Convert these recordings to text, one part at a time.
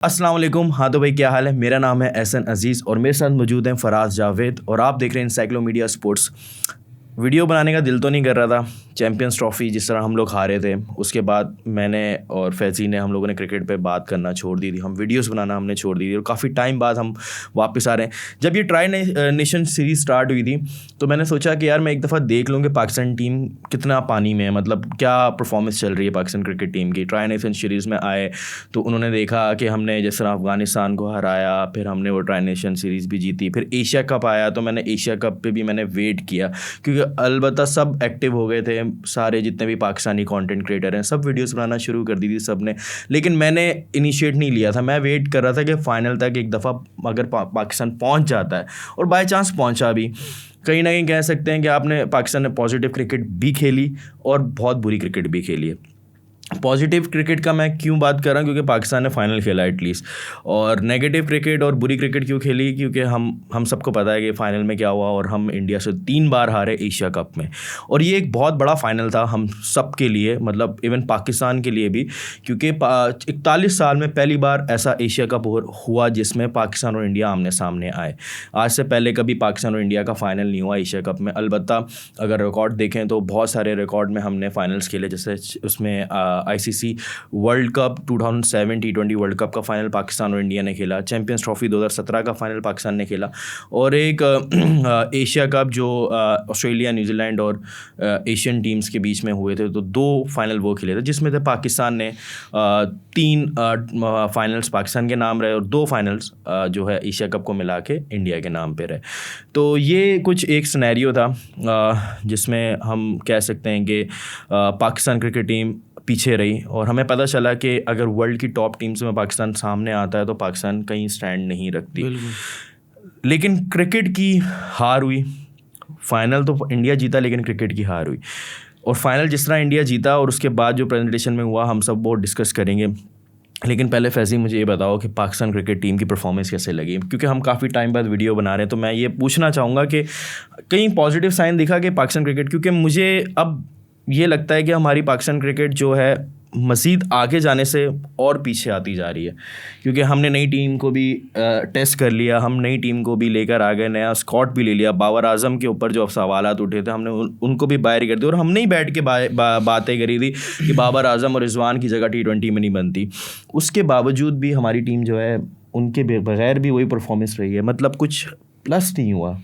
अस्सलाम वालेकुम। हाँ तो भाई, क्या हाल है? मेरा नाम है एहसन अजीज़ और मेरे साथ मौजूद हैं फराज जावेद और आप देख रहे हैं एनसाइक्लोमीडिया स्पोर्ट्स। वीडियो बनाने का दिल तो नहीं कर रहा था। चैम्पियंस ट्रॉफ़ी जिस तरह हम लोग हारे थे, उसके बाद मैंने और फैज़ी ने हम लोगों ने क्रिकेट पे बात करना छोड़ दी थी, हम वीडियोस बनाना हमने छोड़ दी थी और काफ़ी टाइम बाद हम वापस आ रहे हैं। जब ये ट्राई नेशन सीरीज़ स्टार्ट हुई थी तो मैंने सोचा कि यार मैं एक दफ़ा देख लूँ कि पाकिस्तान टीम कितना पानी में है, मतलब क्या परफॉर्मेंस चल रही है पाकिस्तान क्रिकेट टीम की। ट्राई नेशन सीरीज़ में आए तो उन्होंने देखा कि हमने जिस तरह अफ़गानिस्तान को हराया, फिर हमने वो ट्राई नेशन सीरीज़ भी जीती, फिर एशिया कप आया तो मैंने एशिया कप पे भी मैंने वेट किया, क्योंकि अलबत्ता सब एक्टिव हो गए थे, सारे जितने भी पाकिस्तानी कंटेंट क्रिएटर हैं सब वीडियोस बनाना शुरू कर दी थी सब ने, लेकिन मैंने इनिशिएट नहीं लिया था। मैं वेट कर रहा था कि फ़ाइनल तक एक दफ़ा अगर पाकिस्तान पहुंच जाता है, और बाय चांस पहुंचा भी। कहीं ना कहीं कह सकते हैं कि पाकिस्तान ने पॉजिटिव क्रिकेट भी खेली और बहुत बुरी क्रिकेट भी खेली है। पॉजिटिव क्रिकेट का मैं क्यों बात कर रहा हूँ, क्योंकि पाकिस्तान ने फाइनल खेला एटलीस्ट। और नेगेटिव क्रिकेट और बुरी क्रिकेट क्यों खेली, क्योंकि हम सबको पता है कि फ़ाइनल में क्या हुआ और हम इंडिया से 3 बार हारे एशिया कप में। और ये एक बहुत बड़ा फ़ाइनल था हम सब के लिए, मतलब इवन पाकिस्तान के लिए भी, क्योंकि 41 साल में पहली बार ऐसा एशिया कप हुआ जिसमें पाकिस्तान और इंडिया आमने सामने आए। आज से पहले कभी पाकिस्तान और इंडिया का फ़ाइनल नहीं हुआ एशिया कप में। अलबत्ता अगर रिकॉर्ड देखें तो बहुत सारे रिकॉर्ड में हमने फ़ाइनल्स खेले, जैसे उसमें ICC world cup 2007 T20 world cup का फ़ाइनल पाकिस्तान और इंडिया ने खेला, चैम्पियंस ट्रॉफ़ी 2017 का फ़ाइनल पाकिस्तान ने खेला, और एक एशिया कप जो ऑस्ट्रेलिया, न्यूजीलैंड और एशियन टीम्स के बीच में हुए थे, तो 2 फाइनल वो खेले थे, जिसमें से पाकिस्तान ने 3 फाइनल्स पाकिस्तान के नाम रहे और 2 फाइनल्स जो है एशिया कप को मिला के इंडिया के नाम पे रहे। तो ये कुछ एक सिनेरियो था जिसमें हम कह सकते हैं कि पाकिस्तान क्रिकेट टीम पीछे रही, और हमें पता चला कि अगर वर्ल्ड की टॉप टीम्स में पाकिस्तान सामने आता है तो पाकिस्तान कहीं स्टैंड नहीं रखती। लेकिन क्रिकेट की हार हुई। फाइनल तो इंडिया जीता लेकिन क्रिकेट की हार हुई, और फाइनल जिस तरह इंडिया जीता और उसके बाद जो प्रेजेंटेशन में हुआ हम सब वो डिस्कस करेंगे। लेकिन पहले फैज़ी मुझे ये बताओ कि पाकिस्तान क्रिकेट टीम की परफॉर्मेंस कैसे लगी, क्योंकि हम काफ़ी टाइम बाद वीडियो बना रहे हैं, तो मैं ये पूछना चाहूँगा कि कहीं पॉजिटिव साइन दिखा कि पाकिस्तान क्रिकेट, क्योंकि मुझे अब ये लगता है कि हमारी पाकिस्तान क्रिकेट जो है मज़ीद आगे जाने से और पीछे आती जा रही है, क्योंकि हमने नई टीम को भी टेस्ट कर लिया, हम नई टीम को भी लेकर आ गए, नया स्क्वाड भी ले लिया। बाबर आजम के ऊपर जो सवालात उठे थे हमने उनको भी बाहर कर दिया, और हमने ही बैठ के बातें करी थी कि बाबर आजम और रिजवान की जगह T20 में नहीं बनती। उसके बावजूद भी हमारी टीम जो है उनके बगैर भी वही परफॉर्मेंस रही है, मतलब कुछ प्लस नहीं हुआ।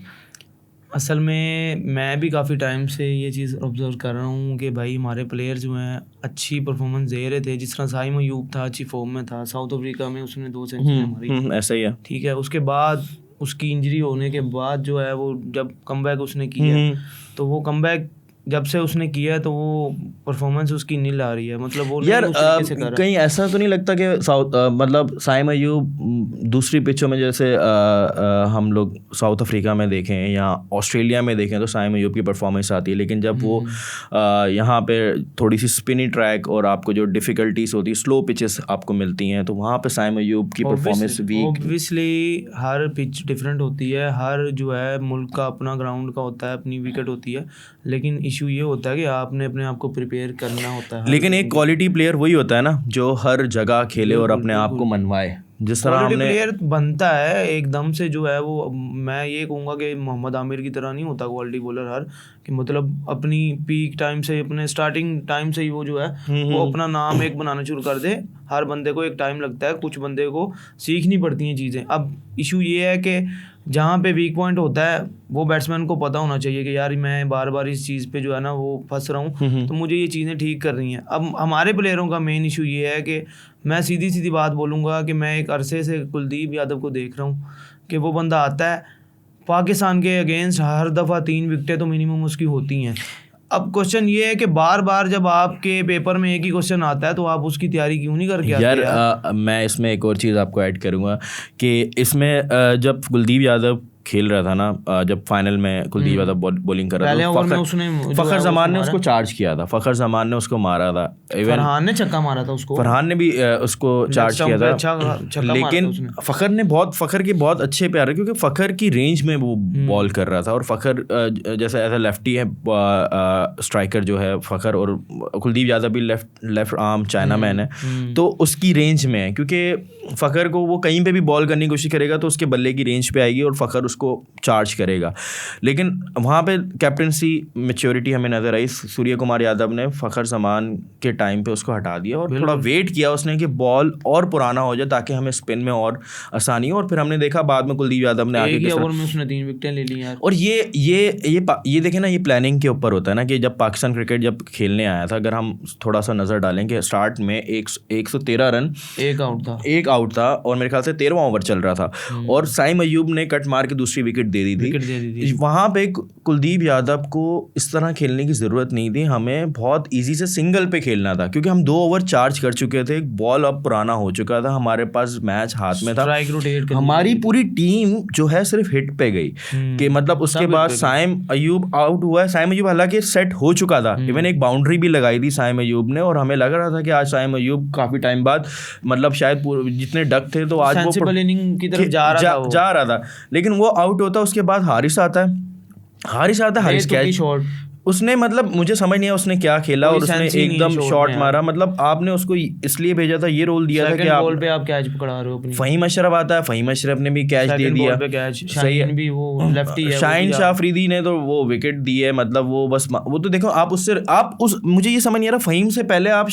असल में मैं भी काफ़ी टाइम से ये चीज़ ऑब्ज़र्व कर रहा हूँ कि भाई हमारे प्लेयर जो हैं अच्छी परफॉर्मेंस दे रहे थे। जिस तरह साइम अयूब था, अच्छी फॉर्म में था, साउथ अफ्रीका में उसने 2 सेंचुरी मारी, ऐसा ही है, ठीक है। उसके बाद उसकी इंजरी होने के बाद जो है वो जब कमबैक उसने किया, तो वो कमबैक जब से उसने किया है तो वो परफॉर्मेंस उसकी नील आ रही है, मतलब वो यार कहीं ऐसा तो नहीं लगता कि मतलब साइम अयूब दूसरी पिचों में जैसे हम लोग साउथ अफ्रीका में देखें या ऑस्ट्रेलिया में देखें तो साइम अयूब की परफॉर्मेंस आती है, लेकिन जब वो यहाँ पे थोड़ी सी स्पिनी ट्रैक और आपको जो डिफ़िकल्टीज होती है, स्लो पिचेस आपको मिलती हैं, तो वहाँ पे साइम अयूब की परफॉर्मेंस वीक। ऑब्वियसली हर पिच डिफरेंट होती है, हर जो है मुल्क का अपना ग्राउंड का होता है, अपनी विकेट होती है, लेकिन इशू ये होता है कि आपने अपने आप को प्रिपेयर करना होता है। लेकिन एक क्वालिटी प्लेयर वही होता है ना जो हर जगह खेले और अपने आप को मनवाए, जिस तरह हमने प्लेयर बनता है एकदम से जो है वो। मैं ये कहूँगा कि मोहम्मद आमिर की तरह नहीं होता क्वालिटी बॉलर हर, कि मतलब अपनी पीक टाइम से, अपने स्टार्टिंग टाइम से ही वो जो है वो अपना नाम एक बनाना शुरू कर दे। हर बंदे को एक टाइम लगता है, कुछ बंदे को सीखनी पड़ती हैं चीज़ें। अब इशू ये है कि जहाँ पे वीक पॉइंट होता है वो बैट्समैन को पता होना चाहिए कि यार मैं बार बार इस चीज़ पे जो है ना वो फंस रहा हूँ, तो मुझे ये चीज़ें ठीक कर रही हैं। अब हमारे प्लेयरों का मेन इशू ये है कि मैं सीधी सीधी बात बोलूँगा कि मैं एक अरसे से कुलदीप यादव को देख रहा हूँ कि वो बंदा आता है पाकिस्तान के अगेंस्ट हर दफ़ा 3 विकेटें तो मिनिमम उसकी होती हैं। अब क्वेश्चन ये है कि बार बार जब आपके पेपर में एक ही क्वेश्चन आता है तो आप उसकी तैयारी क्यों नहीं करके आते यार? मैं इसमें एक और चीज़ आपको ऐड करूँगा कि इसमें जब कुलदीप यादव खेल रहा था ना, जब फाइनल में कुलदीप यादव बॉलिंग कर रहा था, फ़खर जमान ने उसको चार्ज किया था, फ़खर जमान ने उसको मारा था, फरहान ने छक्का मारा था उसको, फरहान ने भी उसको चार्ज किया था, लेकिन फ़खर के बहुत अच्छे प्यार है, क्योंकि फ़खर की रेंज में वो बॉल कर रहा था, और फ़खर जैसे ऐसा लेफ्टी है स्ट्राइकर जो है फ़खर, और कुलदीप यादव भी लेफ्ट आर्म चाइना मैन है, तो उसकी रेंज में है, क्योंकि फ़खर को वो कहीं पे भी बॉल करने की कोशिश करेगा तो उसके बल्ले की रेंज पे आएगी और फ़खर उसको चार्ज करेगा। लेकिन वहाँ पे कैप्टनसी मैच्योरिटी हमें नज़र आई। सूर्य कुमार यादव ने फ़खर जमान के टाइम पे उसको हटा दिया और थोड़ा वेट किया उसने कि बॉल और पुराना हो जाए ताकि हमें स्पिन में और आसानी हो। और फिर हमने देखा बाद में कुलदीप यादव ने आगे ओवर में उसने 3 विकेटें ले ली यार। और ये देखें ना, ये प्लानिंग के ऊपर होता है ना कि जब पाकिस्तान क्रिकेट जब खेलने आया था, अगर हम थोड़ा सा नज़र डालें कि स्टार्ट में 113 रन, एक आउट था और मेरे ख्याल से 13वां ओवर चल रहा था और साइम अयूब ने कट मार के दूसरी विकेट दे दी थी। वहाँ पे कुलदीप यादव को इस तरह खेलने की ज़रूरत नहीं थी, हमें बहुत ईजी से सिंगल पे खेलना था क्योंकि हम 2 ओवर चार्ज कर चुके थे, एक बॉल अब पुराना हो चुका था, हमारे पास मैच हाथ में था, हमारी पूरी टीम जो है सिर्फ हिट पे गई कि मतलब उसके बाद साइम अयूब आउट हुआ है। साइम अयूब हालांकि सेट हो चुका था, इवन एक बाउंड्री भी लगाई थी साइम अयूब ने और हमें लग रहा था कि आज साइम अयूब काफ़ी टाइम बाद मतलब शायद जितने डक थे तो आज वो इनिंग की तरफ जा रहा था, लेकिन वो आउट होता, उसके बाद हारिस आता है, हारिस कैच उसने मतलब मुझे समझ नहीं है उसने क्या खेला और उसने एकदम शॉट मारा। मतलब आपने उसको इसलिए भेजा था, ये रोल दिया था कि आप बॉल पे आप कैच पकड़ा रहे हो अपनी। फ़हीम अशरफ आता है, फ़हीम अशरफ ने भी कैच दे दिया, सही है भी वो लेफ्टी है, शाहीन शाह अफरीदी ने तो वो विकेट दी है। मतलब वो बस वो तो देखो आप उससे आप उस मुझे ये समझ नहीं आ रहा फ़हीम से पहले आप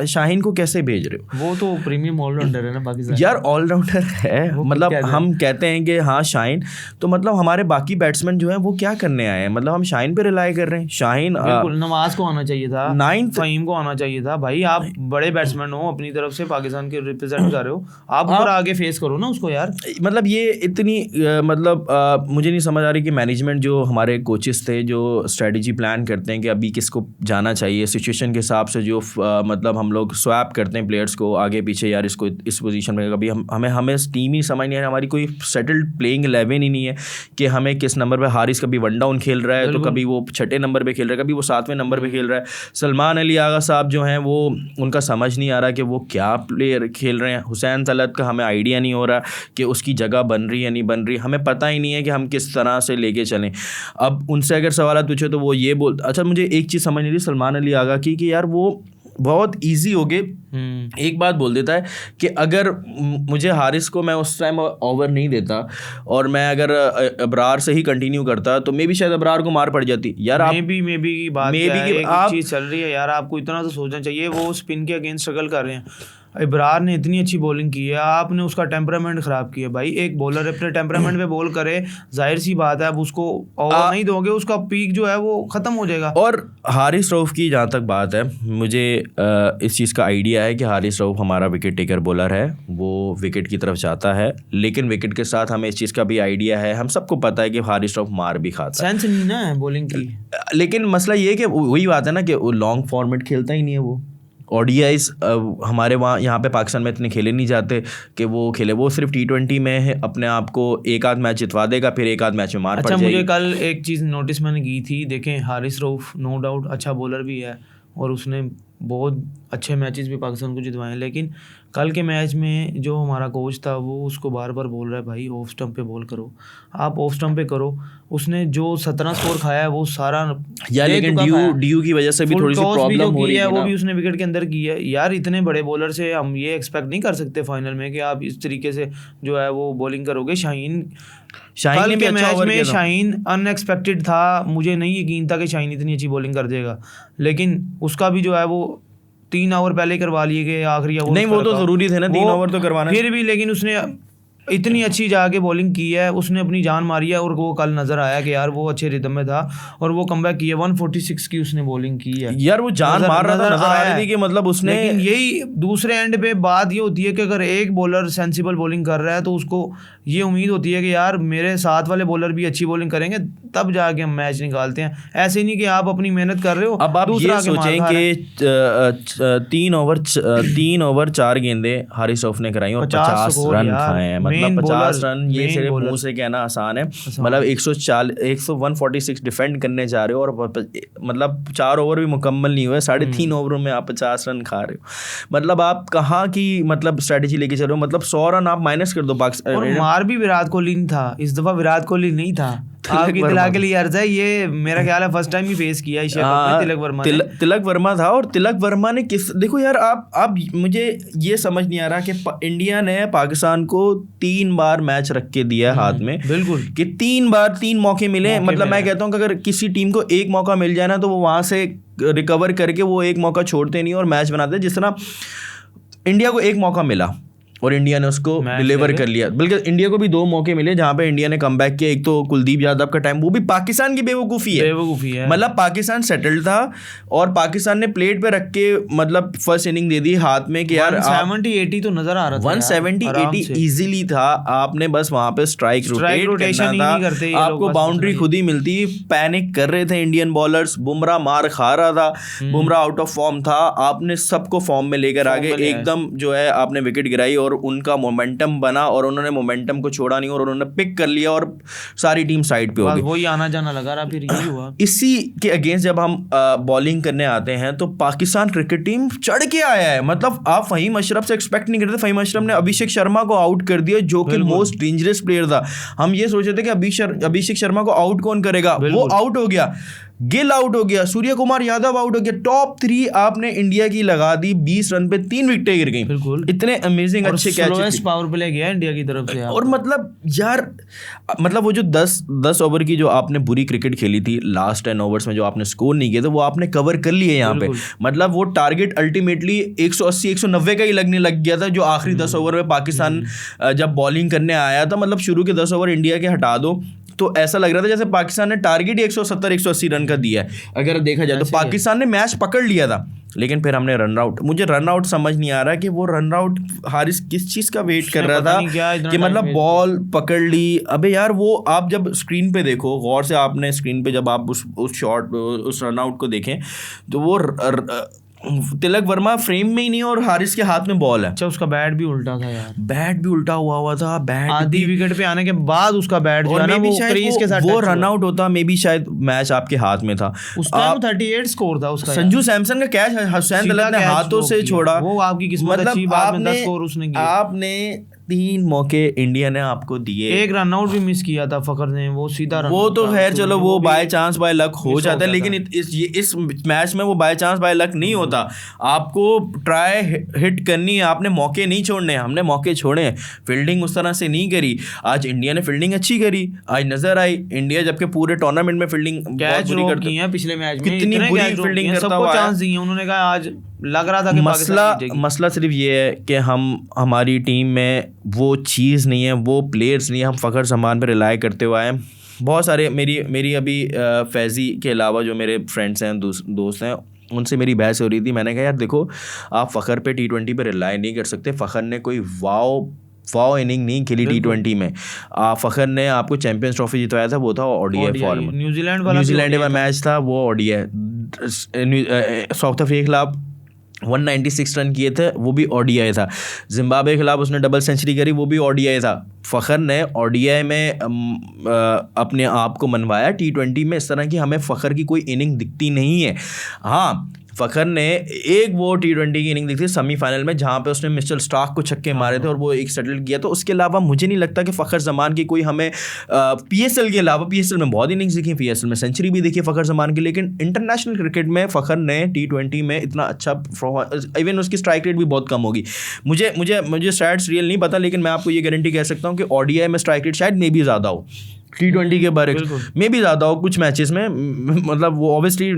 शाहीन को कैसे भेज रहे हो। वो तो प्रीमियम ऑलराउंडर है ना पाकिस्तान यार, ऑलराउंडर है। मतलब हम कहते हैं कि हाँ शाहीन, तो मतलब हमारे बाकी बैट्समैन जो है वो क्या करने आए हैं, मतलब हम शाहीन पे रिलाई कर रहे हैं। शाहीन बिल्कुल नवाज को आना चाहिए था, 9th फ़हीम को आना चाहिए था। भाई आप बड़े बैट्समैन हो, अपनी तरफ से पाकिस्तान के रिप्रेजेंट कर रहे हो, आप ऊपर आगे फेस करो ना उसको यार। मतलब ये इतनी मतलब मुझे नहीं समझ आ रही कि मैनेजमेंट जो हमारे कोचेस थे जो स्ट्रेटजी प्लान करते हैं कि अभी किसको जाना चाहिए, सिचुएशन के हिसाब से जो मतलब हम लोग स्वैप करते हैं प्लेयर्स को आगे पीछे, यार इसको इस पोजीशन में, कभी हमें टीम ही समझ नहीं आ रही, हमारी कोई सेटल्ड प्लेइंग 11 ही नहीं है कि हमें किस नंबर पे हारिस कभी 1 डाउन खेल रहा है तो कभी वो 6ठे नंबर पे खेल रहा है, कभी वो 7वें नंबर पे खेल रहा है। सलमान अली आगा साहब जो हैं वो उनका समझ नहीं आ रहा कि वो क्या प्लेयर खेल रहे हैं। हुसैन तलत का हमें आइडिया नहीं हो रहा कि उसकी जगह बन रही है नहीं बन रही, हमें पता ही नहीं है कि हम किस तरह से लेके चलें। अब उनसे अगर सवाल पूछे तो वो ये बोल, अच्छा मुझे एक चीज़ समझ नहीं रही सलमान अली आगा की कि यार वो बहुत इजी हो गए, एक बात बोल देता है कि अगर मुझे हारिस को मैं उस टाइम ओवर नहीं देता और मैं अगर अबरार से ही कंटिन्यू करता तो मे भी शायद अबरार को मार पड़ जाती। यार आप मे बी की बात है, आप चीज़ चल रही है यार, आपको इतना तो सोचना चाहिए। वो स्पिन के अगेंस्ट स्ट्रगल कर रहे हैं, इब्रार ने इतनी अच्छी बॉलिंग की है, आपने उसका टेम्परामेंट ख़राब किया। भाई एक बॉलर अपने टेम्परामेंट पे बॉल करे, जाहिर सी बात है अब उसको ओवर नहीं दोगे, उसका पीक जो है वो ख़त्म हो जाएगा। और हारिस रऊफ़ की जहाँ तक बात है, मुझे इस चीज़ का आइडिया है कि हारिस रऊफ़ हमारा विकेट टेकर बॉलर है, वो विकेट की तरफ जाता है, लेकिन विकेट के साथ हमें इस चीज़ का भी आइडिया है, हम सबको पता है कि हारिस रऊफ़ मार भी खाता है, सेंस नहीं ना है बॉलिंग की। लेकिन मसला ये है कि वही बात है ना कि वो लॉन्ग फॉर्मेट खेलता ही नहीं है। वो ODIs हमारे वहाँ यहाँ पे पाकिस्तान में इतने खेले नहीं जाते कि वो खेले, वो सिर्फ T20 में है, अपने आप को एक आध मैच जितवा देगा फिर एक आध मैच में मार पड़ जाएगी। मुझे कल एक चीज़ नोटिस मैंने की थी, देखें हारिस रऊफ़ नो डाउट अच्छा बॉलर भी है और उसने बहुत अच्छे मैचेस भी पाकिस्तान को जितवाए हैं, लेकिन कल के मैच में जो हमारा कोच था वो उसको बार बार बोल रहा है भाई ऑफ स्टंप पे बॉल करो, आप ऑफ स्टंप पे करो। उसने जो 17 स्कोर खाया है वो सारा यार, लेकिन ड्यू की वजह से भी थोड़ी सी प्रॉब्लम हो रही है, वो भी उसने विकेट के अंदर की है। यार इतने बड़े बॉलर से हम ये एक्सपेक्ट नहीं कर सकते फाइनल में कि आप इस तरीके से जो है वो बॉलिंग करोगे। शाहीन कल के मैच में शाहीन अनएक्सपेक्टेड था, मुझे नहीं यकीन था कि शाहीन इतनी अच्छी बॉलिंग कर देगा, लेकिन उसका भी जो है वो 3 ओवर पहले करवा लिए गए आखिरी ओवर। नहीं वो तो ज़रूरी थे ना 3 ओवर तो करवाना, फिर भी लेकिन उसने इतनी अच्छी जाके बॉलिंग की है, उसने अपनी जान मारी है और वो कल नज़र आया कि यार वो अच्छे रिदम में था और वो कमबैक की है। 146 की उसने बॉलिंग की है यार, वो जान मार रहा था, नज़र आ रही थी कि मतलब उसने। लेकिन यही दूसरे एंड पे बात ये होती है कि अगर एक बॉलर सेंसिबल बॉलिंग कर रहा है तो उसको ये उम्मीद होती है कि यार मेरे साथ वाले बॉलर भी अच्छी बॉलिंग करेंगे तब जाके हम मैच निकालते हैं। ऐसे नहीं कि आप अपनी मेहनत कर रहे हो। अब आप ये सोचें कि 3 ओवर 4 गेंदे हारिस रऊफ़ ने कराई और 50 रन खाए हैं। मतलब 50 रन ये सिर्फ मुंह से कहना आसान है, मतलब 146 डिफेंड करने जा रहे हो और मतलब 4 ओवर भी मुकम्मल नहीं हुए, 3.5 ओवरों में आप 50 रन खा रहे हो। मतलब आप कहाँ की मतलब स्ट्रेटजी लेके चल रहे हो। मतलब 100 रन आप माइनस कर दो पाकिस्तान। और मार भी विराट कोहली नहीं था इस दफ़ा, विराट कोहली नहीं था, आपकी तिलक के लिए अर्ज है, ये मेरा ख्याल है फर्स्ट टाइम ही फेस किया एशिया कप में तिलक वर्मा ने। तिलक वर्मा था, और तिलक वर्मा ने देखो यार, आप मुझे ये समझ नहीं आ रहा कि इंडिया ने पाकिस्तान को 3 बार मैच रख के दिया है हाथ में, बिल्कुल, कि 3 बार 3 मौके मिले। मतलब मैं कहता हूँ कि अगर किसी टीम को एक मौका मिल जाए ना, तो वो वहां से रिकवर करके वो एक मौका छोड़ते नहीं और मैच बनाते। जिस तरह इंडिया को एक मौका मिला और इंडिया ने उसको डिलीवर कर लिया। बल्कि इंडिया को भी 2 मौके मिले जहां पे इंडिया ने कमबैक किया। एक तो कुलदीप यादव का टाइम, वो भी पाकिस्तान की बेवकूफ़ी है। मतलब पाकिस्तान सेटल्ड था और पाकिस्तान ने प्लेट पे रख के मतलब फर्स्ट इनिंग दे दी हाथ में कि यार 170-80 तो नजर आ रहा था, 170-80 इजीली था। आपने बस वहां पे स्ट्राइक रोटेशन ही नहीं करते, आपको बाउंड्री खुद ही मिलती। पैनिक कर रहे थे इंडियन बॉलर्स, बुमराह मार खा रहा था, बुमराह आउट ऑफ फॉर्म था। आपने सबको फॉर्म में लेकर आगे एकदम जो है आपने विकेट गिराई और उनका मोमेंटम बना, और उन्होंने मोमेंटम को छोड़ा नहीं और उन्होंने पिक कर लिया और सारी टीम साइड पे हो गई। वही आना जाना लगा रहा, फिर यही हुआ। इसी के अगेंस्ट जब हम बॉलिंग करने आते हैं तो पाकिस्तान क्रिकेट टीम चढ़ के आया है। मतलब आप फहीम अशरफ से एक्सपेक्ट नहीं करते। फहीम अशरफ ने अभिषेक शर्मा को आउट कर दिया, जो कि मोस्ट डेंजरस प्लेयर था। हम ये सोच रहे थे कि अभिषेक शर्मा को आउट कौन करेगा, वो आउट हो गया। गिल आउट हो गया, सूर्य कुमार यादव आउट हो गया। टॉप 3 आपने इंडिया की लगा दी, 20 रन पे 3 विकेटें गिर गई। बिल्कुल, इतने अमेजिंग अच्छे कैच, पावर प्ले गया इंडिया की तरफ से। और मतलब यार, मतलब वो जो 10 ओवर की जो आपने बुरी क्रिकेट खेली थी, लास्ट 10 ओवर्स में जो आपने स्कोर नहीं किया था, वो आपने कवर कर लिए यहाँ पे। मतलब वो टारगेट अल्टीमेटली 180-190 का ही लगने लग गया था, जो आखिरी 10 ओवर में पाकिस्तान जब बॉलिंग करने आया था। मतलब शुरू के 10 ओवर इंडिया के हटा दो तो ऐसा लग रहा था जैसे पाकिस्तान ने टारगेट ही 170-180 रन का दिया है। अगर देखा जाए तो पाकिस्तान ने मैच पकड़ लिया था, लेकिन फिर हमने रन आउट। मुझे रन आउट समझ नहीं आ रहा कि वो रन आउट हारिस किस चीज़ का वेट कर रहा था कि मतलब बॉल पकड़ ली। अबे यार, वो आप जब स्क्रीन पे देखो, गौर से आपने स्क्रीन पे जब आप उस शॉट उस रन आउट को देखें तो वो तिलक वर्मा फ्रेम में ही नहीं और हारिस के हाथ में बॉल है। अच्छा, उसका बैट भी उल्टा था यार, बैट भी उल्टा हुआ था। बैट आधी विकेट पे आने के बाद उसका बैट जो है ना, वो क्रीज के साथ वो रन आउट होता, मे बी शायद मैच आपके हाथ में था उस टाइम। 38 स्कोर था उसका। संजू सैमसन का कैच हुसैन दलाल ने हाथों से छोड़ा, वो आपकी किस्मत अच्छी, बाद में 10 स्कोर उसने किया। आपने 3 मौके इंडिया ने आपको दिए, एक रन आउट भी मिस किया था फखर ने, वो सीधा रन। वो तो खैर चलो, वो बाय चांस बाय लक हो जाता है, लेकिन इस मैच में वो बाय चांस बाय लक नहीं होता। आपको ट्राई हिट करनी है, आपने मौके नहीं छोड़ने। हमने मौके छोड़े, फील्डिंग उस तरह से नहीं करी। आज इंडिया ने फील्डिंग अच्छी करी, आज नजर आई इंडिया, जबकि पूरे टूर्नामेंट में फील्डिंग कैच ड्रॉप की है पिछले मैच में, कितनी बुरी फील्डिंग करता हुआ, सबको चांस दिए उन्होंने। कहा आज लग रहा था कि मसला सिर्फ ये है कि हमारी टीम में वो चीज़ नहीं है, वो प्लेयर्स नहीं है। हम फ़खर जमान पे रिलाई करते हुए आए। बहुत सारे मेरी अभी फैज़ी के अलावा जो मेरे फ्रेंड्स हैं, दोस्त हैं, उनसे मेरी बहस हो रही थी। मैंने कहा यार देखो, आप फ़खर पे T20 पे रिलाई नहीं कर सकते। फ़खर ने कोई वाओ इनिंग नहीं खेली T20 में। फ़खर ने आपको चैंपियंस ट्रॉफी जितवाया था, वो था ओडीआई फॉर्म। न्यूजीलैंड वाला मैच था, वो ओडीआई। साउथ अफ्रीका के खिलाफ 196 रन किए थे, वो भी ओडीआई था। जिम्बाब्वे के खिलाफ उसने डबल सेंचुरी करी, वो भी ओडीआई था। फ़खर ने ओडीआई में अपने आप को मनवाया। T20 में इस तरह की हमें फ़खर की कोई इनिंग दिखती नहीं है। हाँ, फ़खर ने एक वो T20 की इनिंग दिखी सेमीफाइनल में, जहाँ पे उसने मिचेल स्टार्क को छक्के मारे थे और वो एक सेटल किया। तो उसके अलावा मुझे नहीं लगता कि फ़खर ज़मान की कोई हमें PSL के अलावा, PSL में बहुत इनिंग्स दिखी, PSL में सेंचुरी भी देखी फ़खर ज़मान की, लेकिन इंटरनेशनल क्रिकेट में फ़खर ने T20 में इतना अच्छा, इवन उसकी स्ट्राइक रेट भी बहुत कम होगी। मुझे स्टैट्स रियल नहीं पता, लेकिन मैं आपको ये गारंटी कह सकता हूँ कि ओडीआई में स्ट्राइक रेट शायद मे भी ज़्यादा हो, T20 के बारे में भी ज़्यादा हो कुछ मैचेस में। मतलब वो ऑब्वियसली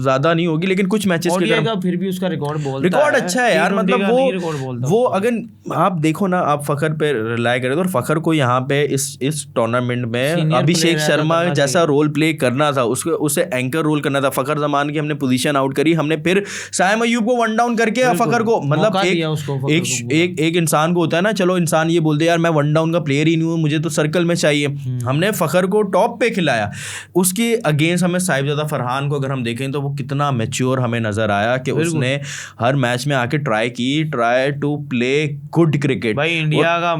ज़्यादा नहीं होगी, लेकिन कुछ मैचेस का फिर भी उसका रिकॉर्ड अच्छा है यार। मतलब वो अगर आप देखो ना, आप फ़खर पे रिलाई करें तो फ़खर को यहाँ पे इस टूर्नामेंट में अभिषेक शर्मा जैसा रोल प्ले करना था, उसे एंकर रोल करना था। फ़खर ज़मान की हमने पोजीशन आउट करी, हमने फिर साइम अयूब को 1 डाउन करके फ़खर को, मतलब एक इंसान को होता है ना, चलो इंसान ये बोलते यार मैं 1 डाउन का प्लेयर ही नहीं हूँ, मुझे तो सर्कल में चाहिए। हमने फ़खर को टॉप पे खिलाया। उसके अगेंस्ट हमें साहिबजादा फरहान को अगर हम देखें तो वो कितना मैच्योर हमें नजर आया कि उसने हर मैच में आके try to play good cricket. भाई इंडिया का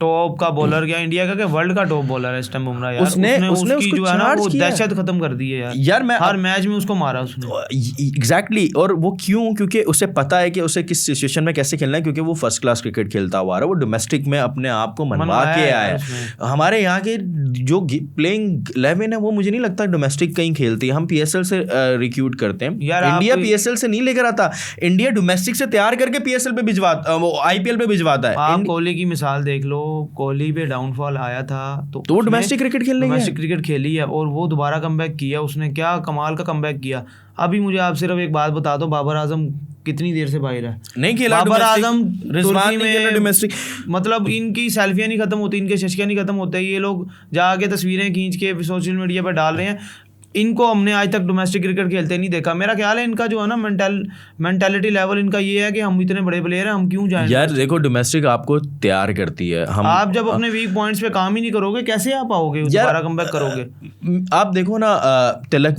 टॉप का बॉलर क्या इंडिया का, क्या वर्ल्ड का टॉप बॉलर है इस टाइम बुमराह यार। उसने उसकी उसको जो है ना चार्ज वो किया। दहशत खत्म कर दी है यार मैं हर मैच में उसको मारा उसने। एग्जैक्टली और वो क्यों, क्योंकि उसे पता है कि उसे किस सिचुएशन में कैसे खेलना है, क्योंकि वो फर्स्ट क्लास क्रिकेट खेलता हुआ रहा है, वो डोमेस्टिक में अपने आप को मनवा के आया है। हमारे यहाँ के जो प्लेइंग 11 है वो मुझे नहीं लगता डोमेस्टिक कहीं खेलती है, हम पीएसएल से रिक्रूट करते हैं यार। इंडिया पीएसएल से नहीं लेकर आता, इंडिया डोमेस्टिक से तैयार करके पीएसएल पे भिजवाता, वो आईपीएल पे भिजवाता है। आप कोहली की मिसाल देख लो, कोहली पे डाउनफॉल आया था तो वो डोमेस्टिक क्रिकेट खेलने गया, डोमेस्टिक क्रिकेट खेली है और वो दोबारा कमबैक किया उसने, क्या कमाल का कमबैक किया। अभी मुझे आप सिर्फ एक बात बता दो, बाबर आजम कितनी देर से बाहर है, नहीं खेला बाबर आजम रिजवान नहीं खेला डोमेस्टिक। मतलब इनकी सेल्फियां नहीं खत्म होती, इनके शशकियां नहीं खत्म होते, ये लोग जाके तस्वीरें खींच के सोशल मीडिया पे डाल रहे हैं। इनको हमने आज तक डोमेस्टिक क्रिकेट खेलते नहीं देखा। मेरा ख्याल है इनका जो है ना मेंटालिटी लेवल इनका ये है कि हम इतने बड़े प्लेयर हैं, हम क्यों जाएं। यार देखो डोमेस्टिक आपको तैयार करती है, हम आप जब अपने वीक पॉइंट्स पे काम ही नहीं करोगे कैसे आप आओगे दोबारा कमबैक करोगे। आप देखो ना तिलक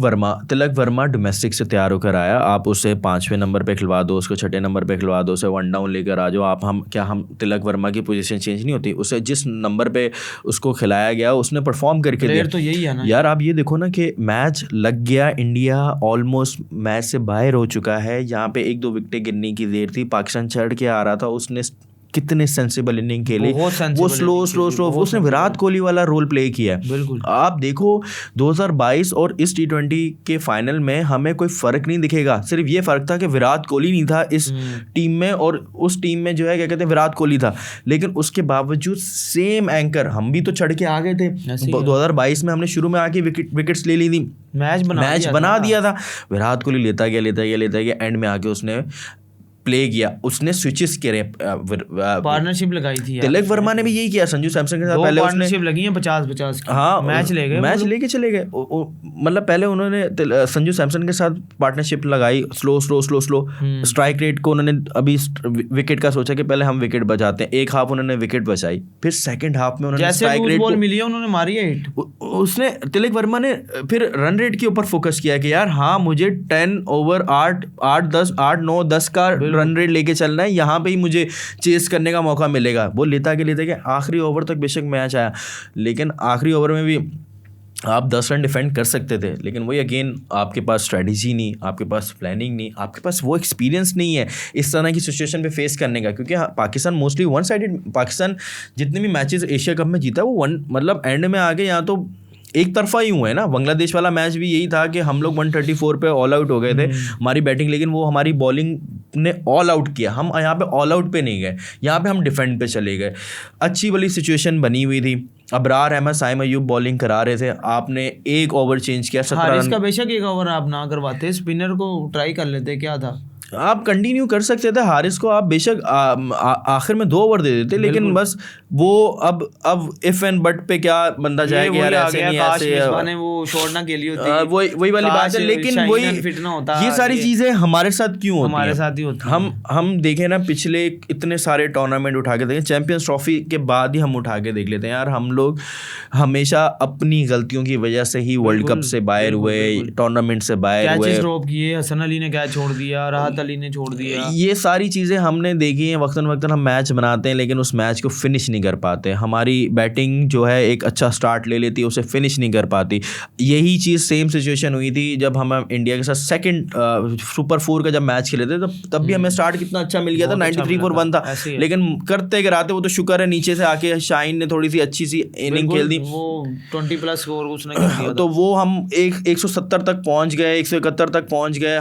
वर्मा डोमेस्टिक से तैयार होकर आया, आप उसे 5वें नंबर पे खिलवा दो, उसको 6ठे नंबर पे खिलवा दो, उसे 1 डाउन लेकर आ जाओ आप, हम तिलक वर्मा की पोजीशन चेंज नहीं होती, उसे जिस नंबर पे उसको खिलाया गया उसने परफॉर्म करके दिया। तो यही है ना यार। आप ये देखो ना कि मैच लग गया, इंडिया ऑलमोस्ट मैच से बाहर हो चुका है, यहाँ पे 1-2 विकेटें गिरने की देर थी, पाकिस्तान चढ़ के आ रहा था, उसने कितने सेंसिबल इनिंग खेली, वो स्लो उसने विराट कोहली वाला रोल प्ले किया है। बिल्कुल। आप देखो 2022 और इस T20 के फाइनल में हमें कोई फर्क नहीं दिखेगा, सिर्फ ये फर्क था कि विराट कोहली नहीं था इस टीम में और उस टीम में जो है क्या कहते हैं विराट कोहली था, लेकिन उसके बावजूद सेम एंकर हम भी तो चढ़ के आ गए थे। 2022 में हमने शुरू में आके विकेट्स ले ली थी, मैच बना दिया था, विराट कोहली लेता गया, एंड में आके उसने प्ले किया, उसने स्विचेस करे, पार्टनरशिप लगाई थी। तिलक वर्मा ने भी यही किया संजू सैमसन के साथ, पहले पार्टनरशिप लगी है 50-50 की। हाँ मैच लेके चले गए, मतलब पहले उन्होंने संजू सैमसन के साथ पार्टनरशिप लगाई, स्लो स्ट्राइक रेट को उन्होंने अभी विकेट का सोचा कि पहले हम विकेट बचाते हैं, एक हाफ उन्होंने विकेट बचाई, फिर सेकंड हाफ में उन्होंने स्ट्राइक रेट बॉल मिली है उन्होंने मारी है हिट। उसने तिलक वर्मा ने फिर रन रेट के ऊपर फोकस किया कि यार हाँ मुझे 10 ओवर 8-9-10 का रन रेट लेके चलना है, यहाँ पे ही मुझे चेस करने का मौका मिलेगा। वो लेता के आखिरी ओवर तक बेशक मैच आया, लेकिन आखिरी ओवर में भी आप 10 रन डिफेंड कर सकते थे, लेकिन वही अगेन आपके पास स्ट्रेटजी नहीं, आपके पास प्लानिंग नहीं, आपके पास वो एक्सपीरियंस नहीं है इस तरह की सिचुएशन पे फेस करने का, क्योंकि Pakistan mostly one sided, Pakistan जितने भी मैचेस एशिया कप में जीता वो मतलब एंड में आके यहाँ तो एक तरफा ही हुए ना। बांग्लादेश वाला मैच भी यही था कि हम लोग 134 पे ऑल आउट हो गए थे हमारी बैटिंग, लेकिन वो हमारी बॉलिंग ने ऑल आउट किया, हम यहाँ पे ऑल आउट पे नहीं गए, यहाँ पे हम डिफेंड पे चले गए। अच्छी वाली सिचुएशन बनी हुई थी, अबरार अहमद, साइम अयूब बॉलिंग करा रहे थे, आपने एक ओवर चेंज किया, 17 रन। इसका बेशक एक ओवर आप ना करवाते, स्पिनर को ट्राई कर लेते, क्या था आप कंटिन्यू कर सकते थे, हारिस को आप बेशक आखिर में 2 ओवर दे देते, लेकिन बस वो अब इफ एंड बट पे क्या बंदा जाएगा यार, ऐसे नहीं ऐसे वो छोड़ना के लिए होती, वही वाली बात है। लेकिन वही फिट ना होता, ये सारी चीजें हमारे साथ क्यों होती हमारे साथ ही होती। हम देखें ना, पिछले इतने सारे टूर्नामेंट उठा के देखें, चैंपियंस ट्रॉफी के बाद ही हम उठा के देख लेते हैं यार, हम लोग हमेशा अपनी गलतियों की वजह से ही वर्ल्ड कप से बाहर हुए, टूर्नामेंट से बाहर हुए, ड्रॉप किए, हसन अली ने कैच छोड़ दिया, राहत अली ने छोड़ दिया, ये सारी चीज़ें हमने देखी हैं। वक्तन हम मैच बनाते हैं लेकिन उस मैच को फिनिश नहीं कर पाते, हमारी बैटिंग जो है एक अच्छा स्टार्ट ले लेती है, उसे फिनिश नहीं कर पाती। यही चीज़ सेम सिचुएशन हुई थी जब हम इंडिया के साथ सेकंड सुपर 4 का जब मैच खेले थे, तब भी हमें स्टार्ट कितना अच्छा मिल गया था, 93 for 1 था, लेकिन करते कराते वो तो शुक्र है नीचे से आके शाहीन ने थोड़ी सी अच्छी सी इनिंग खेल दी, वो 20+ स्कोर उसने कर दिया, तो वो हम 170 तक पहुंच गए, 171 तक पहुंच गए।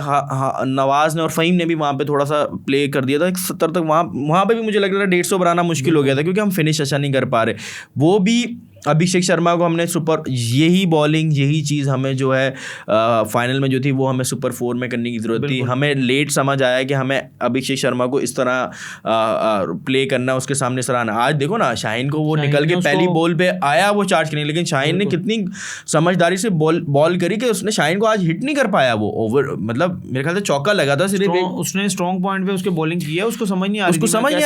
नवाज ने और फ़हीम ने भी वहाँ पे थोड़ा सा प्ले कर दिया था, 70 तक वहाँ पे भी मुझे लग रहा था 150 बनाना मुश्किल हो गया था, क्योंकि हम फिनिश अच्छा नहीं कर पा रहे। वो भी अभिषेक शर्मा को हमने सुपर, यही बॉलिंग यही चीज़ हमें जो है फाइनल में जो थी वो हमें सुपर 4 में करने की ज़रूरत थी। हमें लेट समझ आया कि हमें अभिषेक शर्मा को इस तरह प्ले करना, उसके सामने सराहना। आज देखो ना शाहीन को वो निकल के पहली बॉल पे आया वो चार्ज करने, लेकिन शाहीन ने कितनी समझदारी से बॉल करी कि उसने शाहीन को आज हिट नहीं कर पाया, वो ओवर मतलब मेरे ख्याल से चौका लगा था सिर्फ, उसने स्ट्रॉन्ग पॉइंट पे उसके बॉलिंग की है, उसको समझ नहीं आ रही,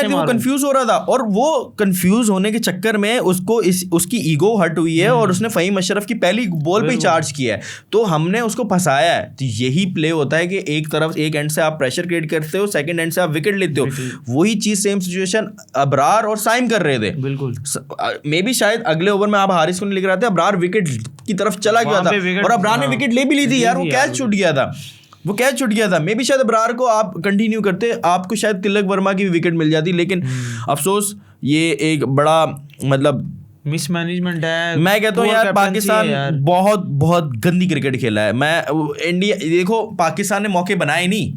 वो कंफ्यूज हो रहा था, और वो कंफ्यूज होने के चक्कर में उसकी ईगो हर्ट हुई है और उसने फ़हीम अशरफ की पहली बॉल पे ही चार्ज किया है, तो हमने उसको फंसाया है। तो यही प्ले होता है कि एक तरफ एक एंड से आप प्रेशर क्रिएट करते हो, सेकंड एंड से आप विकेट लेते हो। वही चीज़ सेम सिचुएशन अबरार और साइम कर रहे थे। बिल्कुल, मे भी शायद अगले ओवर में आप हारिस को नहीं लिख रहे थे, अबरार विकेट की तरफ चला गया था और अबरार ने विकेट ले भी ली थी यार, वो कैच छूट गया था, वो कैच छूट गया था। मे भी शायद अबरार को आप कंटिन्यू करते, आपको शायद तिलक वर्मा की भी विकेट मिल जाती, लेकिन अफसोस ये एक बड़ा मतलब मिसमैनेजमेंट है। मैं कहता हूँ यार पाकिस्तान बहुत बहुत गंदी क्रिकेट खेला है। मैं इंडिया, देखो पाकिस्तान ने मौके बनाए नहीं,